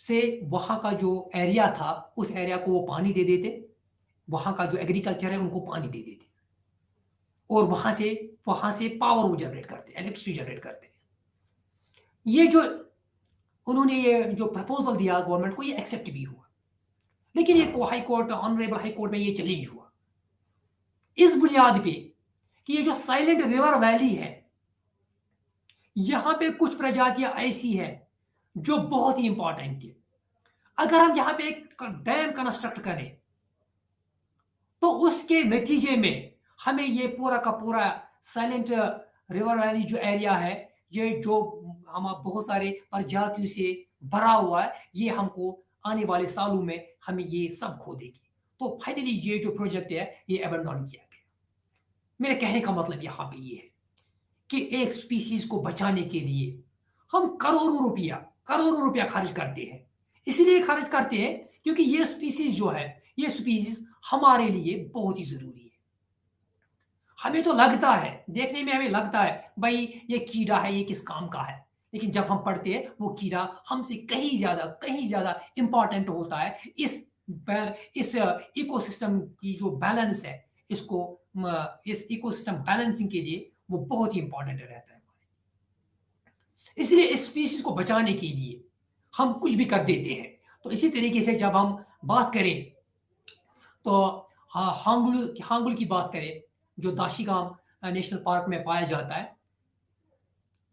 से वहाँ का जो एरिया था उस एरिया को वो पानी दे देते, वहाँ का जो एग्रीकल्चर है उनको पानी दे देते और वहाँ से पावर वो जनरेट करते, इलेक्ट्रिसिटी जनरेट करते। ये जो उन्होंने ये जो प्रपोजल दिया गवर्नमेंट को, ये एक्सेप्ट भी हुआ, लेकिन ये high court, honourable high court में ये चैलेंज हुआ इस बुनियाद पे कि ये जो साइलेंट रिवर वैली है, यहां पे कुछ प्रजातियां ऐसी हैं जो बहुत ही इंपॉर्टेंट है। अगर हम यहां पे एक डैम कंस्ट्रक्ट करें तो उसके नतीजे में हमें ये पूरा का पूरा साइलेंट रिवर वैली जो एरिया है, ये जो हम बहुत सारे प्रजातियों से भरा हुआ है, ये हमको आने वाले सालों में हमें ये सब खो देगी। तो फाइनली ये जो प्रोजेक्ट है ये अबैंडन किया गया। मेरे कहने का मतलब यहाँ पे ये है कि एक स्पीसीज को बचाने के लिए हम करोड़ों रुपया खर्च करते हैं। इसलिए खर्च करते हैं क्योंकि ये स्पीसीज जो है, ये स्पीसीज हमारे लिए बहुत ही जरूरी है। हमें तो लगता है, देखने में हमें लगता है भाई ये कीड़ा है, ये किस काम का है, लेकिन जब हम पढ़ते हैं वो कीड़ा हमसे कहीं ज्यादा इंपॉर्टेंट होता है। इस इकोसिस्टम की जो बैलेंस है, इस इकोसिस्टम बैलेंसिंग के लिए वो बहुत ही इंपॉर्टेंट रहता है। इसलिए इस स्पीसीज को बचाने के लिए हम कुछ भी कर देते हैं। तो इसी तरीके से जब हम बात करें तो हांगुल की बात करें, जो दाशिगाम नेशनल पार्क में पाया जाता है,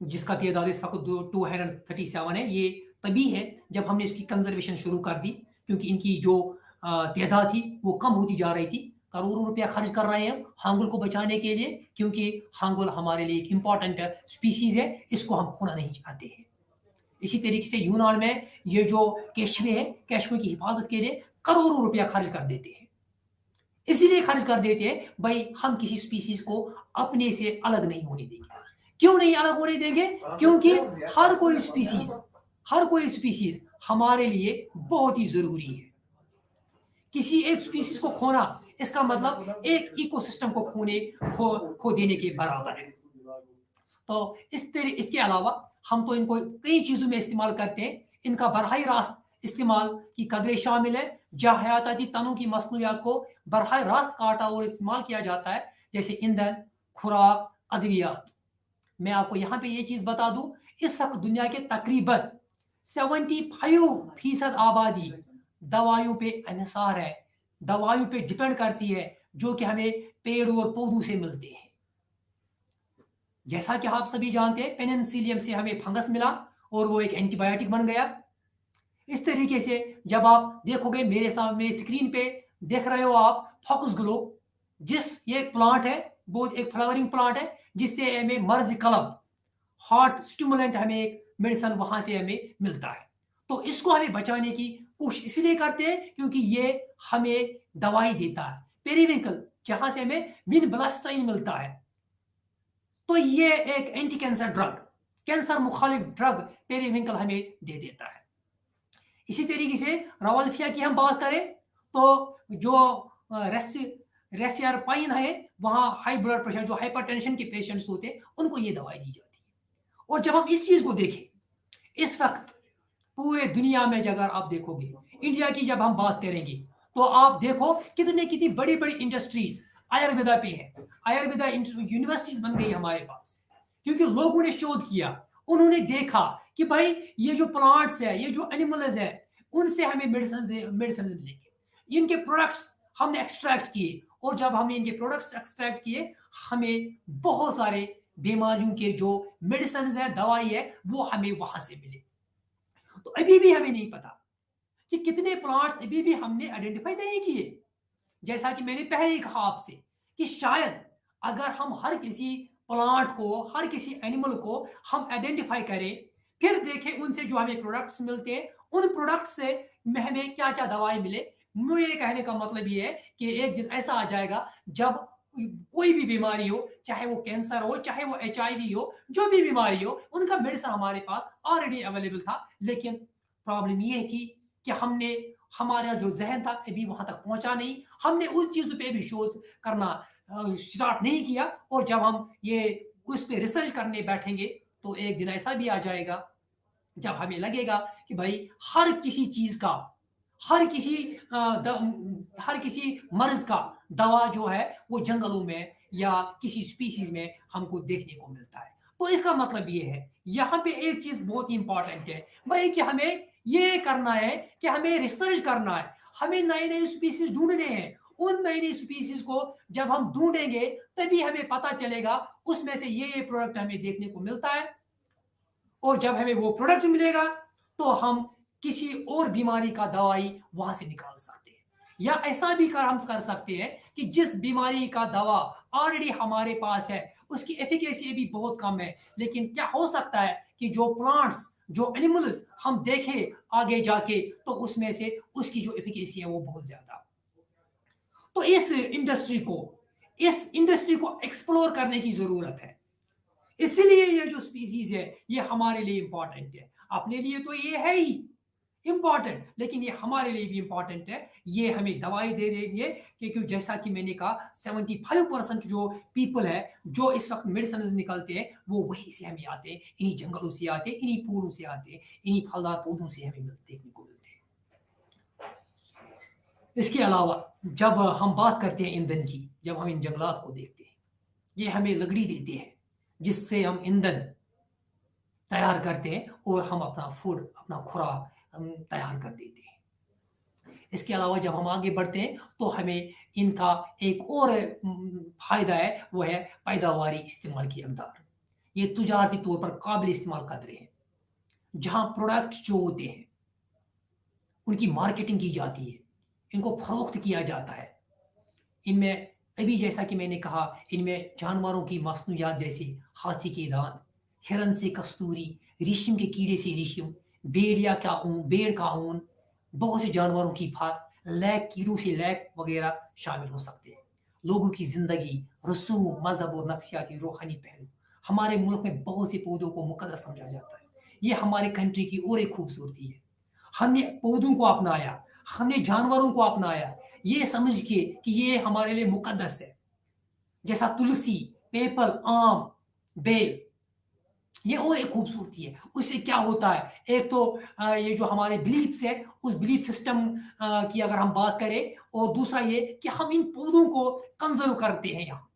जिसका तादाद इस वक्त 237 है। ये तभी है जब हमने इसकी कंजर्वेशन शुरू कर दी, क्योंकि इनकी जो तादाद थी वो कम होती जा रही थी। करोड़ों रुपया खर्च कर रहे हैं हांगुल को बचाने के लिए, क्योंकि हांगुल हमारे लिए एक इंपॉर्टेंट स्पीसीज है, इसको हम खोना नहीं चाहते हैं। इसी तरीके से यूनान में ये जो केशवे है, केशवे की हिफाजत के लिए करोड़ों रुपया खर्च कर देते हैं। इसीलिए खर्च कर देते हैं भाई हम किसी स्पीसीज को अपने से अलग नहीं होने देंगे। क्यों नहीं अलग होने देंगे? क्योंकि हर कोई स्पीसीज हमारे लिए बहुत ही जरूरी है। किसी एक स्पीसीज को खोना इसका मतलब एक इकोसिस्टम को खो देने के बराबर है। तो इसके अलावा हम तो इनको कई चीजों में इस्तेमाल करते हैं। इनका बरहाई रास्त इस्तेमाल की कदरें शामिल है, जहाँ हयाताती तनों की मसनूयात को बरहाई रास्त काटा और इस्तेमाल किया जाता है, जैसे ईंधन, खुराक, अद्वियात। मैं आपको यहाँ पे ये चीज बता दूं, इस वक्त दुनिया के तकरीबन 75% आबादी दवाइयों पे इन्हिसार है, दवाइयों पे डिपेंड करती है, जो कि हमें पेड़ और पौधों से मिलते हैं। जैसा कि आप सभी जानते हैं, पेनिसिलियम से हमें फंगस मिला और वो एक एंटीबायोटिक बन गया। इस तरीके से जब आप देखोगे, मेरे सामने स्क्रीन पे देख रहे हो आप फॉक्स ग्लो, ये प्लांट है, बहुत एक फ्लावरिंग प्लांट है, जिससे हमें मर्ज कलब, हार्ट स्टिमुलेंट, हमें एक मेडिसिन वहां से हमें मिलता है। तो इसको हमें बचाने की कोशिश इसलिए करते हैं क्योंकि ये हमें दवाई देता है। पेरीविंकल, जहां से हमें विनब्लास्टाइन मिलता है, तो ये एक एंटी कैंसर ड्रग, कैंसर मुखालिफ ड्रग पेरीविंकल हमें दे देता है। इसी तरीके से रावल्फिया की हम बात करें तो जो रेसियारपाइन है, वहां हाई ब्लड प्रेशर, जो हाइपरटेंशन के पेशेंट्स होते हैं, उनको ये दवाई दी जाती है। और जब हम इस चीज को देखें, इस वक्त पूरे दुनिया में अगर आप देखोगे, इंडिया की जब हम बात करेंगे तो आप देखो कितनी बड़ी बड़ी इंडस्ट्रीज आयुर्वेदा पे है। आयुर्वेदा यूनिवर्सिटीज बन गई हमारे पास, क्योंकि लोगों ने शोध किया, उन्होंने देखा कि भाई ये जो प्लांट्स है, ये जो एनिमल्स है, उनसे हमें मेडिसिन मिलेंगे। इनके प्रोडक्ट्स हमने एक्सट्रैक्ट किए, और जब हमने इनके प्रोडक्ट्स एक्सट्रैक्ट किए, हमें बहुत सारे बीमारियों के जो मेडिसिन है, दवाई है, वो हमें वहां से मिले। तो अभी भी हमें नहीं पता कि कितने प्लांट्स अभी भी हमने आइडेंटिफाई नहीं किए। जैसा कि मैंने पहले ही कहा आपसे कि शायद अगर हम हर किसी प्लांट को, हर किसी एनिमल को हम आइडेंटिफाई करें, फिर देखें उनसे जो हमें प्रोडक्ट्स मिलते हैं, उन प्रोडक्ट्स से हमें क्या क्या दवाई मिले। मेरे कहने का मतलब ये है कि एक दिन ऐसा आ जाएगा जब कोई भी बीमारी हो, चाहे वो कैंसर हो, चाहे वो एचआईवी हो, जो भी बीमारी हो, उनका मेडिसिन हमारे पास ऑलरेडी अवेलेबल था। लेकिन प्रॉब्लम ये थी कि हमने हमारा जो ज़हन था अभी वहाँ तक पहुँचा नहीं। हमने उन चीज़ों पे भी शोध करना स्टार्ट नहीं किया, और जब हम ये उस पे रिसर्च करने बैठेंगे, तो एक दिन ऐसा भी आ जाएगा जब हमें लगेगा कि भाई हर किसी चीज़ का, हर किसी हर किसी मर्ज़ का दवा जो है वो जंगलों में या किसी स्पीशीज़ में हमको देखने को मिलता है। तो इसका मतलब ये है, यहाँ पे एक चीज़ बहुत ही इम्पोर्टेंट है, वही कि हमें ये करना है कि हमें रिसर्च करना है, हमें नए-नए स्पीशीज़ ढूँढने हैं। उन नई-नई स्पीशीज़ को जब हम ढूँढेंगे, तभी हमें पता चलेगा उसमें से ये प्रोडक्ट हमें देखने को मिलता है, और जब हमें वो प्रोडक्ट मिलेगा, तो हम किसी और बीमारी का दवाई वहां से निकाल सकते हैं। या ऐसा भी हम कर सकते हैं कि जिस बीमारी का दवा ऑलरेडी हमारे पास है, उसकी एफिकेसी भी बहुत कम है, लेकिन क्या हो सकता है कि जो प्लांट्स, जो एनिमल्स हम देखें आगे जाके, तो उसमें से उसकी जो एफिकेसी है वो बहुत ज्यादा। तो इस इंडस्ट्री को एक्सप्लोर करने की जरूरत है। इसीलिए ये जो स्पीसीज है ये हमारे लिए इंपॉर्टेंट है। अपने लिए तो ये है ही इंपॉर्टेंट, लेकिन ये हमारे लिए भी इंपॉर्टेंट है। ये हमें दवाई दे देंगे, क्योंकि जैसा कि मैंने कहा 75% जो पीपल है जो इस वक्त मेडिसिन निकलते हैं, वो वहीं से हमें आते हैं, इन्हीं जंगलों से आते हैं, इन्हीं पेड़ों से आते हैं, इन्हीं फलदार पौधों से हमें देखने को मिलते हैं। इसके अलावा जब हम बात करते हैं ईंधन की, जब हम इन जंगलात को देखते हैं, ये हमें लकड़ी देते हैं जिससे हम ईंधन तैयार करते हैं, और हम अपना फूड, अपना खुराक हम तैयार कर देते हैं। इसके अलावा जब हम आगे बढ़ते हैं, तो हमें इनका एक और फायदा है, वो है पैदावारी इस्तेमाल की अकदार। ये तुजारती तौर पर काबिल इस्तेमाल कदरें हैं, जहां प्रोडक्ट जो होते हैं उनकी मार्केटिंग की जाती है, इनको फरोख्त किया जाता है। इनमें अभी जैसा कि मैंने कहा, इनमें जानवरों की मसनूयात जैसे हाथी के दांत, हिरन से कस्तूरी, रेशम के कीड़े से रेशम, भेड़ का ऊन, बहुत से जानवरों की फार, लैक कीड़ों से लैक वगैरह शामिल हो सकते हैं। लोगों की जिंदगी, रसूम, मजहब और नफ्सियाती रूहानी पहलू। हमारे मुल्क में बहुत से पौधों को मुकद्दस समझा जाता है। ये हमारे कंट्री की और एक खूबसूरती है। हमने पौधों को अपनाया, हमने जानवरों को अपनाया, ये समझ के कि ये हमारे लिए मुकद्दस है। जैसा तुलसी, पीपल, आम, बेल, ये और एक खूबसूरती है। उससे क्या होता है, एक तो ये जो हमारे बिलीफ्स है, उस बिलीफ सिस्टम की अगर हम बात करें, और दूसरा ये कि हम इन पौधों को कंजर्व करते हैं। यहाँ पे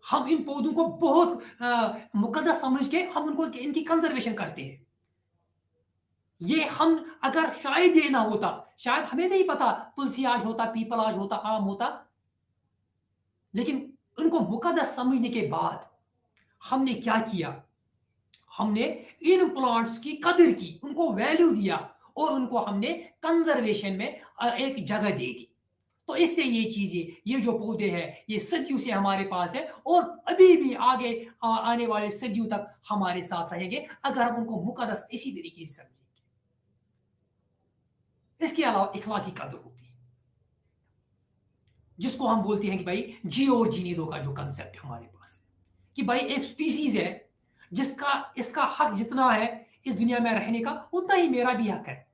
हम इन पौधों को बहुत मुकद्दस समझ के हम उनको इनकी कंजर्वेशन करते हैं। ये हम अगर शायद ये ना होता, शायद हमें नहीं पता तुलसी आज होता, पीपल आज होता, आम होता, लेकिन उनको मुकद्दस समझने के बाद हमने क्या किया, हमने इन प्लांट्स की कदर की, उनको वैल्यू दिया, और उनको हमने कंजर्वेशन में एक जगह दे दी। तो इससे ये चीजें, ये जो पौधे हैं, ये सदियों से हमारे पास है, और अभी भी आगे आने वाले सदियों तक हमारे साथ रहेंगे, अगर हम उनको मुकद्दस इसी तरीके से समझेंगे। इसके अलावा इखलाकी कदर होती है, जिसको हम बोलते हैं कि भाई जियो और जीने दो का जो कंसेप्ट हमारे पास है, कि भाई एक स्पीसीज है जिसका, इसका हक जितना है इस दुनिया में रहने का, उतना ही मेरा भी हक है।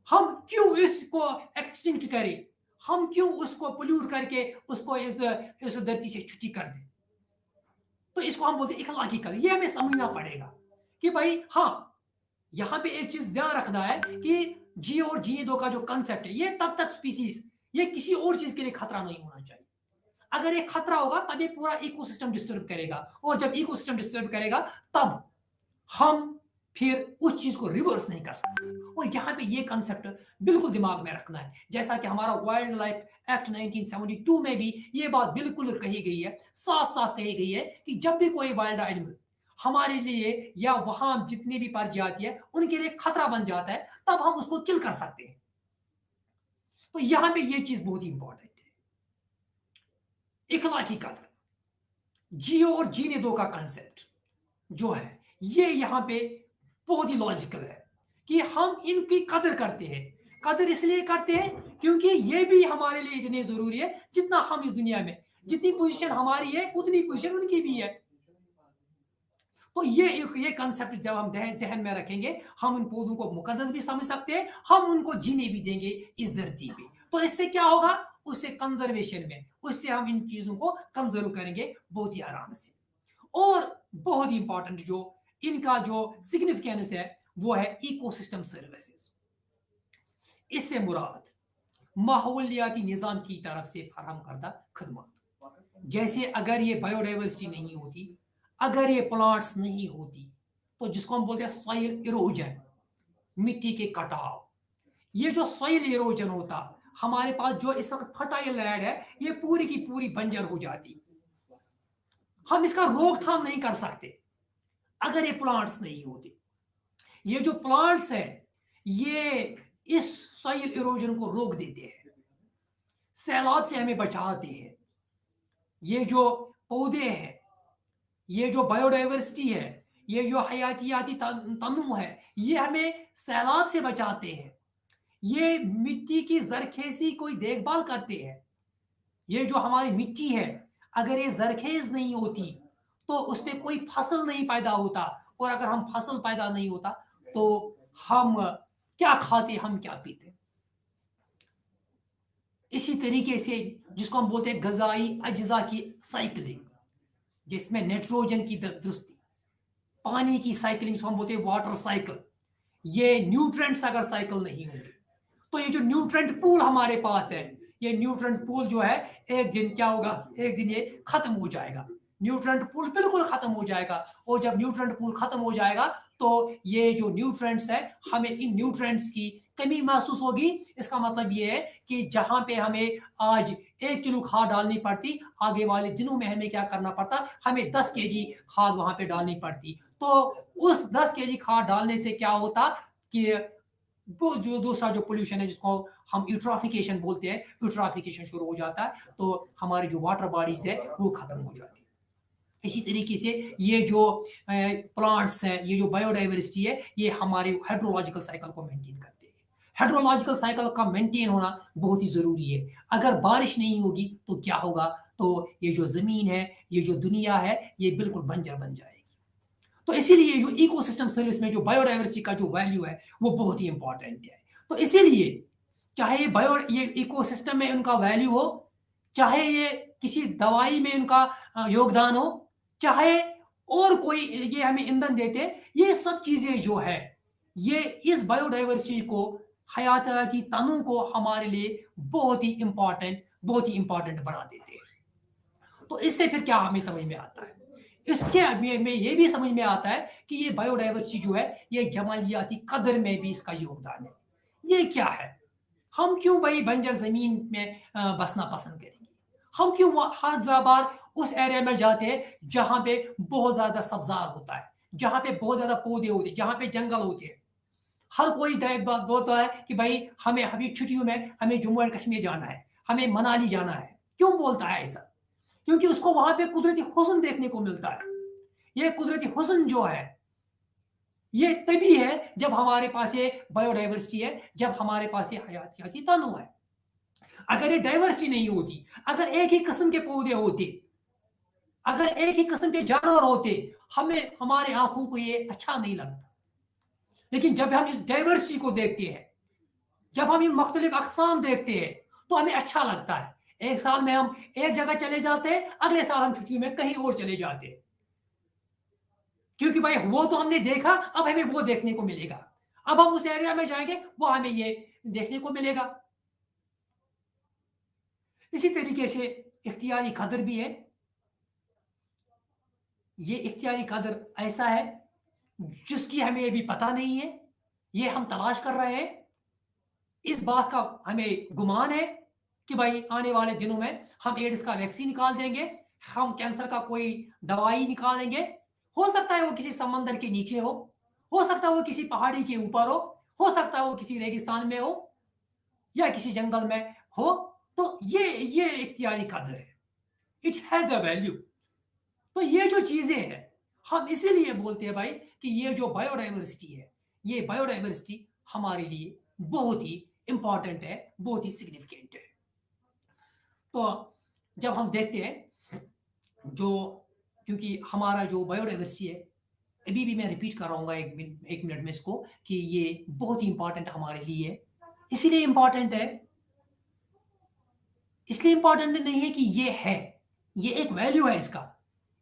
हम क्यों इसको एक्सटिंक्ट करें, हम क्यों उसको पोल्यूट करके उसको इस धरती से छुट्टी कर दें। तो इसको हम बोलते हैं इखलाकी कदर। ये हमें समझना पड़ेगा कि भाई हाँ, यहां पे एक चीज ध्यान रखना है कि जियो और जीने दो का जो कंसेप्ट है, ये तब तक स्पीसीज, ये किसी और चीज के लिए खतरा नहीं होना चाहिए। अगर ये खतरा होगा तब ये पूरा इकोसिस्टम डिस्टर्ब करेगा, और जब इकोसिस्टम डिस्टर्ब करेगा तब हम फिर उस चीज को रिवर्स नहीं कर सकते। और यहां पे ये कंसेप्ट बिल्कुल दिमाग में रखना है, जैसा कि हमारा वाइल्ड लाइफ एक्ट 1972 में भी ये बात बिल्कुल कही गई है, साफ साफ कही गई है कि जब भी कोई वाइल्ड एनिमल हमारे लिए या वहां जितनी भी प्रजाति है उनके लिए खतरा बन जाता है, तब हम उसको किल कर सकते हैं। तो यहां पे ये चीज बहुत ही इंपॉर्टेंट है, इखलाकी कदर, जियो और जीने दो का कंसेप्ट जो है, ये यहां पे बहुत ही लॉजिकल है कि हम इनकी कदर करते हैं। कदर इसलिए करते हैं क्योंकि ये भी हमारे लिए इतने जरूरी है जितना हम इस दुनिया में, जितनी पोजीशन हमारी है उतनी पोजीशन उनकी भी है। तो ये कंसेप्ट जब हम जहन में रखेंगे, हम उन पौधों को मुकद्दस भी समझ सकते हैं, हम उनको जीने भी देंगे इस धरती पे। तो इससे क्या होगा, उससे कंजर्वेशन में, उससे हम इन चीजों को कंजर्व करेंगे बहुत ही आराम से। और बहुत ही इंपॉर्टेंट जो इनका जो सिग्निफिकेंस है वो है इकोसिस्टम सर्विसेज। इससे मुराद माहौलियाती निज़ाम की तरफ से फराहम करदा खदमात। जैसे अगर ये बायोडाइवर्सिटी नहीं होती, अगर ये प्लांट्स नहीं होती, तो जिसको हम बोलते हैं सॉइल इरोजन, मिट्टी के कटाव, ये जो सॉइल इरोजन होता, हमारे पास जो इस वक्त फर्टाइल लैंड है ये पूरी की पूरी बंजर हो जाती। हम इसका रोकथाम नहीं कर सकते अगर ये प्लांट्स नहीं होते। ये जो प्लांट्स है ये इस सॉइल इरोजन को रोक देते हैं, सैलाब से हमें बचाते हैं। ये जो पौधे हैं, ये जो बायोडाइवर्सिटी है, ये जो हयातियाती तनु है, ये हमें सैलाब से बचाते हैं। ये मिट्टी की जरखेजी कोई देखभाल करते हैं। ये जो हमारी मिट्टी है, अगर ये जरखेज नहीं होती तो उसमें कोई फसल नहीं पैदा होता, और अगर हम फसल पैदा नहीं होता तो हम क्या खाते, हम क्या पीते। इसी तरीके से जिसको हम बोलते हैं गजाई अज्जा की साइकिलिंग, जिसमें नाइट्रोजन की दुरुस्ती, पानी की साइकिलिंग जिसको हम बोलते हैं वाटर साइकिल, ये न्यूट्रेंट्स अगर साइकिल नहीं होंगे तो ये जो न्यूट्रेंट पूल हमारे पास है, ये न्यूट्रेंट पूल जो है एक दिन क्या होगा, एक दिन ये खत्म हो जाएगा। न्यूट्रेंट पूल बिल्कुल खत्म हो जाएगा, और जब न्यूट्रेंट पूल खत्म हो जाएगा तो ये जो न्यूट्रेंट्स है, हमें इन न्यूट्रेंट्स की कमी महसूस होगी। इसका मतलब ये है कि जहां पे हमें आज 1 किलो खाद डालनी पड़ती, आगे वाले दिनों में हमें क्या करना पड़ता, हमें 10 केजी खाद वहां पे डालनी पड़ती। तो उस 10 केजी खाद डालने से क्या होता कि वो जो दूसरा जो पोल्यूशन है जिसको हम यूट्रॉफिकेशन बोलते हैं, यूट्रॉफिकेशन शुरू हो जाता है, तो हमारी जो वाटर बॉडीज है वो खत्म हो जाती है। इसी तरीके से ये जो प्लांट्स हैं, ये जो बायोडाइवर्सिटी है, ये हमारे हाइड्रोलॉजिकल साइकिल को मेंटेन करते हैं। हाइड्रोलॉजिकल साइकिल का मेंटेन होना बहुत ही जरूरी है। अगर बारिश नहीं होगी तो क्या होगा, तो ये जो जमीन है, ये जो दुनिया है, ये बिल्कुल बंजर बन जाएगी। तो इसीलिए जो इकोसिस्टम सर्विस में जो बायोडाइवर्सिटी का जो वैल्यू है वो बहुत ही इंपॉर्टेंट है। तो इसीलिए चाहे ये इकोसिस्टम में उनका वैल्यू हो, चाहे ये किसी दवाई में उनका योगदान हो, चाहे और कोई ये हमें ईंधन देते, ये सब चीजें जो है ये इस बायोडाइवर्सिटी को, हयाती तनु को हमारे लिए बहुत ही इंपॉर्टेंट बना देते हैं। तो इससे फिर क्या हमें समझ में आता है, इसके में ये भी समझ में आता है कि ये बायोडाइवर्सिटी जो है ये जमालियाती कदर में भी इसका योगदान है। ये क्या है, हम क्यों भाई बंजर जमीन में बसना पसंद करेंगे, हम क्यों हर बार उस एरिया में जाते हैं जहां पे बहुत ज्यादा सब्जार होता है, जहां पे बहुत ज्यादा पौधे होते हैं, जहां पे जंगल होते हैं। हर कोई बोलता है कि भाई हमें अभी छुट्टियों में हमें जम्मू एंड कश्मीर जाना है, हमें मनाली जाना है। क्यों बोलता है ऐसा, क्योंकि उसको वहां पे कुदरती हुस्न देखने को मिलता है। ये कुदरती हुस्न जो है ये तभी है जब हमारे पास ये बायोडाइवर्सिटी है, जब हमारे पास ये हयातियाती तनु है। अगर ये डाइवर्सिटी नहीं होती, अगर एक ही किस्म के पौधे होते, अगर एक ही किस्म के जानवर होते, हमें हमारे आंखों को ये अच्छा नहीं लगता। लेकिन जब हम इस डाइवर्सिटी को देखते हैं, जब हम ये मुख्तलिफ अक़साम देखते हैं, तो हमें अच्छा लगता है। एक साल में हम एक जगह चले जाते हैं, अगले साल हम छुट्टी में कहीं और चले जाते हैं, क्योंकि भाई वो तो हमने देखा, अब हमें वो देखने को मिलेगा। अब हम उस एरिया में जाएंगे, वो हमें ये देखने को मिलेगा। इसी तरीके से इख्तियारी कदर भी है। ये इख्तियारी कदर ऐसा है जिसकी हमें अभी पता नहीं है, ये हम तलाश कर रहे हैं। इस बात का हमें गुमान है कि भाई आने वाले दिनों में हम एड्स का वैक्सीन निकाल देंगे, हम कैंसर का कोई दवाई निकाल देंगे। हो सकता है वो किसी समंदर के नीचे हो सकता है वो किसी पहाड़ी के ऊपर हो सकता है वो किसी रेगिस्तान में हो या किसी जंगल में हो। तो ये इख्तियारी कदर है, इट हैज अ वैल्यू। तो ये जो चीजें हैं, हम इसीलिए बोलते हैं भाई कि ये जो बायोडाइवर्सिटी है, ये बायोडाइवर्सिटी हमारे लिए बहुत ही इंपॉर्टेंट है, बहुत ही सिग्निफिकेंट है। तो जब हम देखते हैं जो, क्योंकि हमारा जो बायोडाइवर्सिटी है, अभी भी मैं रिपीट कर रहा हूँ एक मिनट में इसको, कि ये बहुत ही इंपॉर्टेंट हमारे लिए है। इसीलिए इंपॉर्टेंट है, इसलिए इंपॉर्टेंट नहीं है कि ये एक वैल्यू है इसका,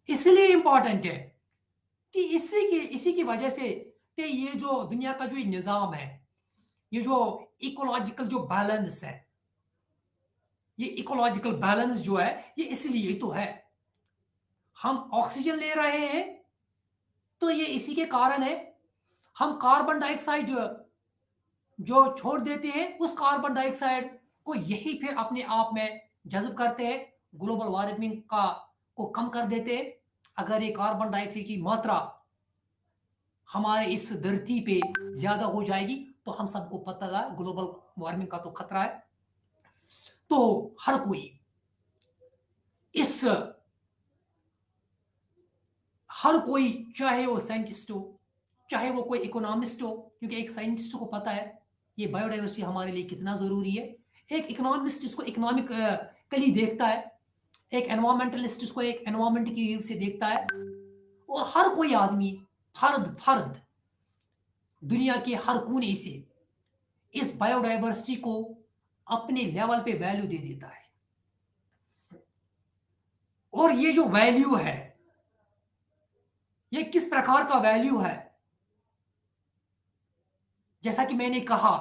इसलिए इंपॉर्टेंट है कि इसी की वजह से कि ये जो दुनिया का जो निज़ाम है, ये जो इकोलॉजिकल जो बैलेंस है, ये इकोलॉजिकल बैलेंस जो है, ये इसलिए तो है। हम ऑक्सीजन ले रहे हैं तो ये इसी के कारण है। हम कार्बन डाइऑक्साइड जो छोड़ देते हैं, उस कार्बन डाइऑक्साइड को यही फिर अपने आप में जज्ब करते हैं, ग्लोबल वार्मिंग का को कम कर देते हैं। अगर ये कार्बन डाइऑक्साइड की मात्रा हमारे इस धरती पे ज्यादा हो जाएगी तो हम सबको पता है ग्लोबल वार्मिंग का तो खतरा है। तो हर कोई चाहे वो साइंटिस्ट हो, चाहे वो कोई इकोनॉमिस्ट हो, क्योंकि एक साइंटिस्ट को पता है ये बायोडाइवर्सिटी हमारे लिए कितना जरूरी है। एक इकोनॉमिस्ट इसको इकोनॉमिकली देखता है, एक एनवायरमेंटलिस्ट इसको एक एनवायरमेंट की व्यू से देखता है, और हर कोई आदमी फर्द दुनिया के हर कोने से इस बायोडाइवर्सिटी को अपने लेवल पे वैल्यू दे देता है। और ये जो वैल्यू है, ये किस प्रकार का वैल्यू है? जैसा कि मैंने कहा,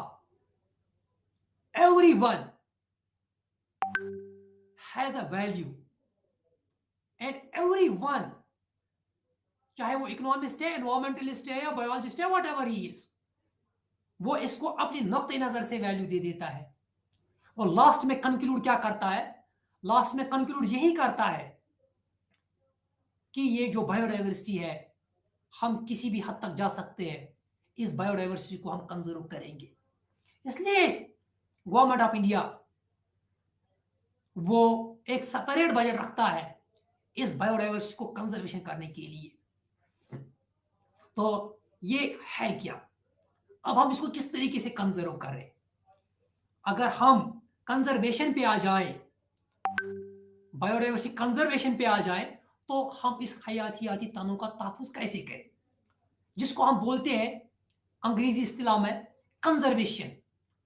everyone has a value and everyone, चाहे वो इकोनॉमिस्ट है, एनवायरमेंटलिस्ट है या बायोलॉजिस्ट है, व्हाटएवर ही इज, वो इसको अपने नुक्ते नजर से वैल्यू दे देता है। और लास्ट में कंक्लूड क्या करता है? लास्ट में कंक्लूड यही करता है कि ये जो बायोडाइवर्सिटी है, हम किसी भी हद तक जा सकते हैं, इस बायोडाइवर्सिटी को हम कंजर्व करेंगे। इसलिए गवर्नमेंट ऑफ इंडिया वो एक सेपरेट बजट रखता है इस बायोडाइवर्सिटी को कंजर्वेशन करने के लिए। तो ये है क्या? अब हम इसको किस तरीके से कंजर्व करें? अगर हम कंजर्वेशन पे आ जाए, बायोडाइवर्सिटी कंजर्वेशन पे आ जाए, तो हम इस हयातियाती तनों का तहफ़्फ़ुज़ कैसे करें, जिसको हम बोलते हैं अंग्रेजी इस्तिलाह में conservation,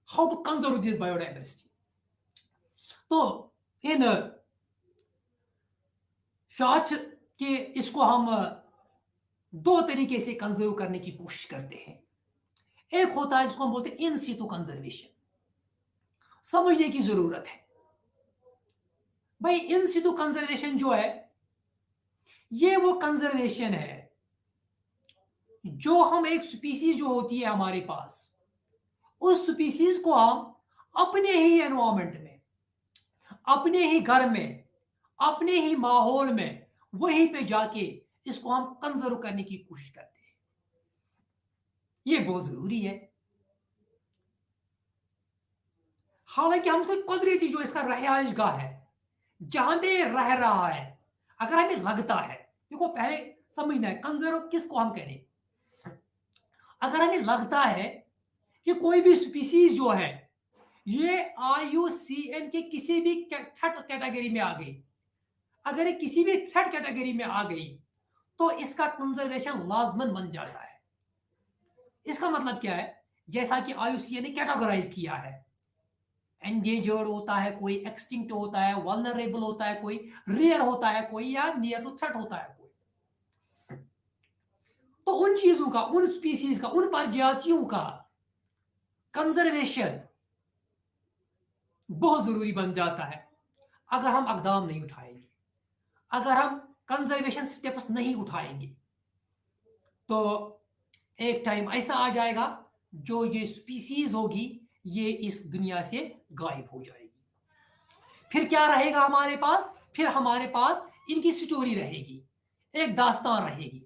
how to conserve this biodiversity. तो इन शॉर्ट के इसको हम दो तरीके से कंजर्व करने की कोशिश करते हैं। एक होता है जिसको हम बोलते हैं इन सीटू कंजर्वेशन। समझने की जरूरत है भाई, इन सीटू कंजर्वेशन जो है, ये वो कंजर्वेशन है जो हम एक स्पीसीज जो होती है हमारे पास, उस स्पीसीज को हम अपने ही एनवायरमेंट में, अपने ही घर में, अपने ही माहौल में, वहीं पे जाके इसको हम कंजर्व करने की कोशिश करते हैं। ये बहुत जरूरी है। हालांकि हम उसको कुदरती जो इसका रहायशगाह है, जहां पे रह रहा है, अगर हमें लगता है, देखो पहले समझना है कंजर्व किसको हम करें। अगर हमें लगता है कि कोई भी स्पीसीज जो है ये IUCN के किसी भी थ्रेट कैटेगरी में आ गई, अगर ये किसी भी थ्रेट कैटेगरी में आ गई, तो इसका कंजर्वेशन लाजमन बन जाता है। इसका मतलब क्या है? जैसा कि IUCN ने कैटेगराइज किया है, एंडेंजर्ड होता है कोई, एक्सटिंक्ट होता है, वल्नरेबल होता है कोई, रेयर होता है कोई, या नियर टू थ्रेट होता है कोई। तो उन चीजों का, उन स्पीसीज का, उन प्रजातियों का कंजर्वेशन बहुत जरूरी बन जाता है अगर हम इकदाम नहीं उठाएंगे, अगर हम कंजर्वेशन स्टेप्स नहीं उठाएंगे। तो एक टाइम ऐसा आ जाएगा जो ये स्पीसीज होगी ये इस दुनिया से गायब हो जाएगी। फिर क्या रहेगा हमारे पास? फिर हमारे पास इनकी स्टोरी रहेगी, एक दास्तान रहेगी।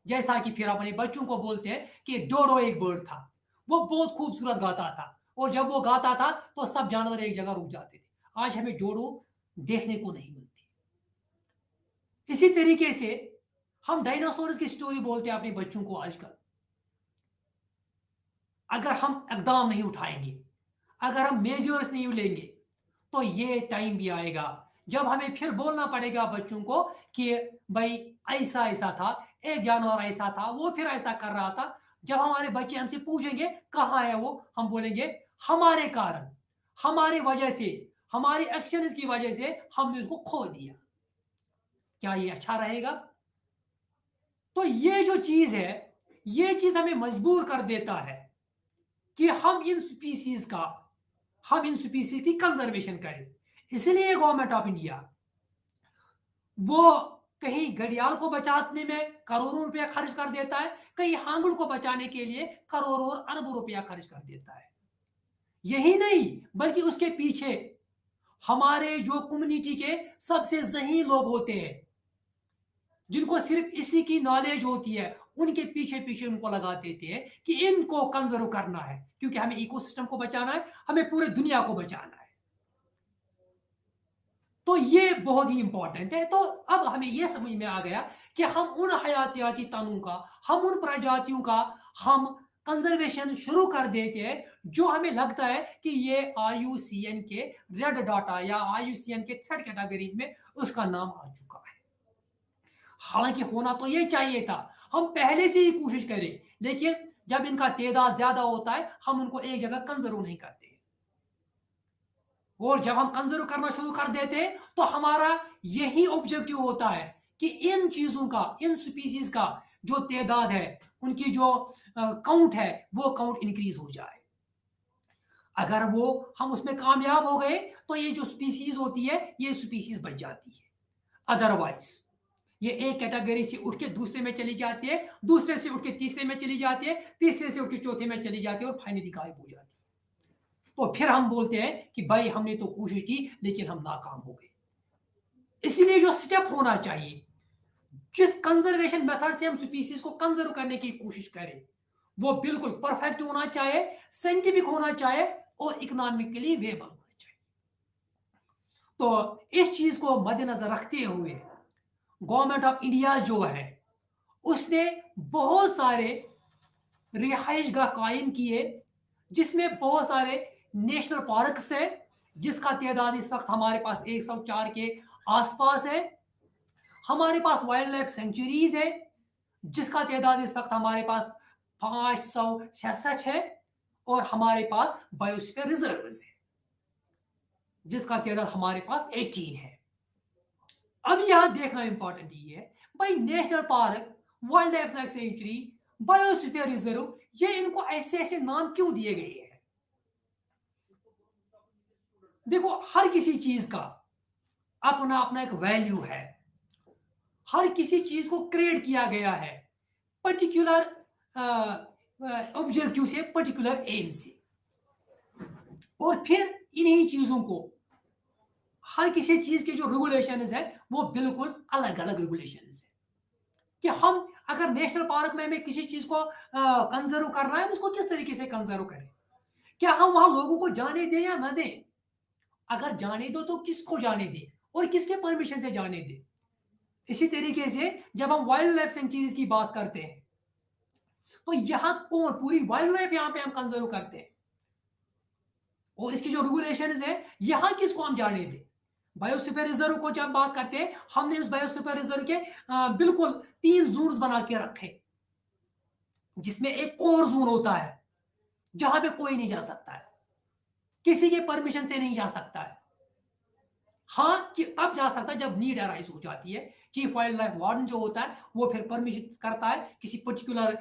जैसा कि फिर अपने बच्चों को बोलते हैं कि डोडो एक बर्ड था, वो बहुत खूबसूरत गाता था, और जब वो गाता था तो सब जानवर एक जगह रुक जाते थे। आज हमें डोडो देखने को नहीं मिलती। इसी तरीके से हम डायनासोर्स की स्टोरी बोलते हैं अपने बच्चों को आजकल। अगर हम इकदाम नहीं उठाएंगे, अगर हम मेजर्स नहीं लेंगे तो ये टाइम भी आएगा जब हमें फिर बोलना पड़ेगा बच्चों को कि भाई ऐसा ऐसा था, एक जानवर ऐसा था, वो फिर ऐसा कर रहा था। जब हमारे बच्चे हमसे पूछेंगे कहाँ है वो, हम बोलेंगे हमारे कारण, हमारी वजह से, हमारी एक्शंस की वजह से हमने उसको खो दिया। क्या ये अच्छा रहेगा? तो ये जो चीज है, ये चीज हमें मजबूर कर देता है कि हम इन स्पीसीज की कंजर्वेशन करें। इसलिए गवर्नमेंट ऑफ इंडिया वो कहीं घड़ियाल को बचाने में करोड़ों रुपया खर्च कर देता है, कहीं हांगुल को बचाने के लिए करोड़ों और अरबों रुपया खर्च कर देता है। यही नहीं, बल्कि उसके पीछे हमारे जो कम्युनिटी के सबसे ज़हीन लोग होते हैं, जिनको सिर्फ इसी की नॉलेज होती है, उनके पीछे पीछे उनको लगा देते हैं कि इनको कंजर्व करना है, क्योंकि हमें इकोसिस्टम को बचाना है, हमें पूरे दुनिया को बचाना है। तो ये बहुत ही इंपॉर्टेंट है। तो अब हमें यह समझ में आ गया कि हम उन हयातियाती तनों का, हम उन प्रजातियों का हम कंजर्वेशन शुरू कर देते हैं जो हमें लगता है कि ये IUCN के रेड डाटा या IUCN के थर्ड कैटेगरीज में उसका नाम आ चुका है। हालांकि होना तो ये चाहिए था, हम पहले से ही कोशिश करें, लेकिन जब इनका तादाद ज्यादा होता है हम उनको एक जगह कंजर्व नहीं करते। और जब हम कंजर्व करना शुरू कर देते हैं तो हमारा यही ऑब्जेक्टिव होता है कि इन चीजों का, इन स्पीसीज का जो तादाद है, उनकी जो काउंट है, वो काउंट इंक्रीज हो जाए। अगर वो हम उसमें कामयाब हो गए तो ये जो स्पीसीज होती है ये स्पीसीज बच जाती है। अदरवाइज ये एक कैटेगरी से उठ के दूसरे में चली जाती है, दूसरे से उठ के तीसरे में चली जाती है, तीसरे से उठ के चौथे में चली जाती है और फाइनली गायब हो जाती है। तो फिर हम बोलते हैं कि भाई हमने तो कोशिश की लेकिन हम नाकाम हो गए। इसलिए जो स्टेप होना चाहिए, जिस कंजर्वेशन मेथड से हम स्पीसीज को कंजर्व करने की कोशिश करें, वो बिल्कुल परफेक्ट होना चाहिए, साइंटिफिक होना चाहिए और इकोनॉमिकली वेबल होना चाहिए। तो इस चीज को मद्देनजर रखते हुए गवर्नमेंट ऑफ इंडिया जो है उसने बहुत सारे रिहाइश गाह कायम किए, जिसमें बहुत सारे नेशनल पार्क्स है, जिसका तादाद इस वक्त हमारे पास 104 के आसपास है। हमारे पास वाइल्ड लाइफ सेंचुरीज है, जिसका तादाद इस वक्त हमारे पास 566 है। और हमारे पास बायोस्फीयर रिजर्व्स है, जिसका तादाद हमारे पास 18 है। अब यहां देखना इंपॉर्टेंट ये है, भाई national park, wild life sanctuary, biosphere reserve, ये इनको ऐसे ऐसे नाम क्यों दिए गए हैं? देखो, हर किसी चीज का अपना अपना एक वैल्यू है, हर किसी चीज को क्रिएट किया गया है पर्टिकुलर ऑब्जेक्टिव से, पर्टिकुलर एम से, और फिर इन्हीं चीजों को, हर किसी चीज के जो रेगुलेशंस है वो बिल्कुल अलग अलग रेगुलेशंस है। कि हम अगर नेशनल पार्क में हमें किसी चीज को कंजर्व करना है, उसको किस तरीके से कंजर्व करें? क्या हम वहां लोगों को जाने दें या ना दें? अगर जाने दो तो किसको जाने दें और किसके परमिशन से जाने दें? इसी तरीके से जब हम वाइल्ड लाइफ सेंचुरीज की बात करते हैं तो यहां कौन, पूरी वाइल्ड लाइफ यहां पे हम कंजर्व करते हैं, और इसकी जो रेगुलेशंस है यहां किसको हम जाने दें? बायोस्फीयर रिजर्व को जब बात करते हैं, हमने उस बायोस्फीयर रिजर्व के बिल्कुल 3 जोन्स बना के रखे, जिसमें एक कोर जोन होता है जहां पे कोई नहीं जा सकता है, किसी के परमिशन से नहीं जा सकता है। हाँ, कि तब जा सकता है जब नीड अराइज हो जाती है। चीफ वाइल्ड लाइफ वार्डन जो होता है वो फिर परमिशन करता है किसी पर्टिकुलर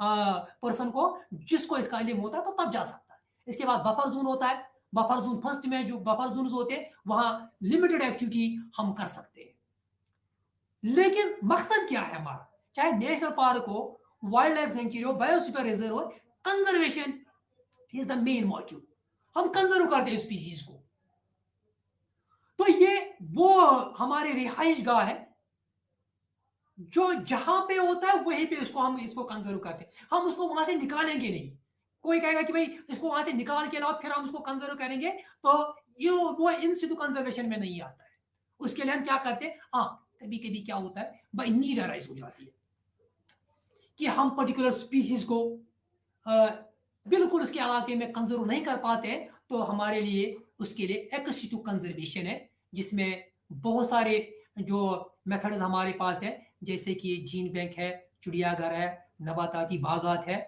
पर्सन को, जिसको इसका इल्म होता है, तो तब जा सकता है। इसके बाद बफर जोन होता है, बफर जोन फर्स्ट में जो बफर जोन होते हैं वहां लिमिटेड एक्टिविटी हम कर सकते हैं। लेकिन मकसद क्या है हमारा, चाहे नेशनल पार्क हो, वाइल्ड लाइफ सेंचुरी हो, बायोस्फीयर रिजर्व हो, conservation is the main motive. हम कंजर्व करते हैं स्पीसीज को। तो ये वो हमारे रिहाइश गाह है जो जहां पे होता है वहीं पे हम इसको कंजर्व करते हैं। हम उसको वहां से निकालेंगे नहीं। कोई कहेगा कि भाई इसको वहां से निकाल के लाओ फिर हम उसको कंजर्व करेंगे, तो ये वो इन सिटू कंजर्वेशन में नहीं आता है। उसके लिए हम क्या करते हैं, हाँ कभी कभी क्या होता है, भाई नीड अराइज हो जाती है कि हम पर्टिकुलर स्पीसीज को बिल्कुल उसके इलाके में कंजर्व नहीं कर पाते, तो हमारे लिए उसके लिए एक्सिटू कंजर्वेशन है, जिसमें बहुत सारे जो मेथड्स हमारे पास है, जैसे कि जीन बैंक है, चिड़ियाघर है, नबाताती बागात है।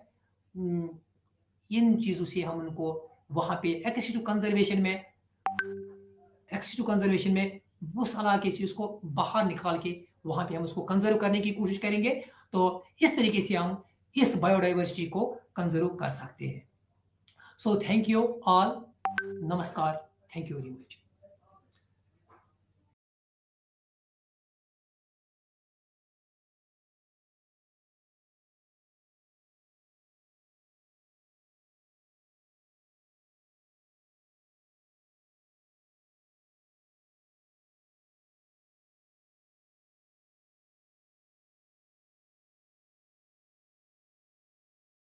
इन चीज़ों से हम उनको वहाँ पे एक्सिटू कंजर्वेशन में उस इलाके से उसको बाहर निकाल के वहाँ पे हम उसको कंजर्व करने की कोशिश करेंगे। तो इस तरीके से हम इस बायोडाइवर्सिटी को कंजर्व कर सकते हैं। सो थैंक यू ऑल, नमस्कार, थैंक यू वेरी मच।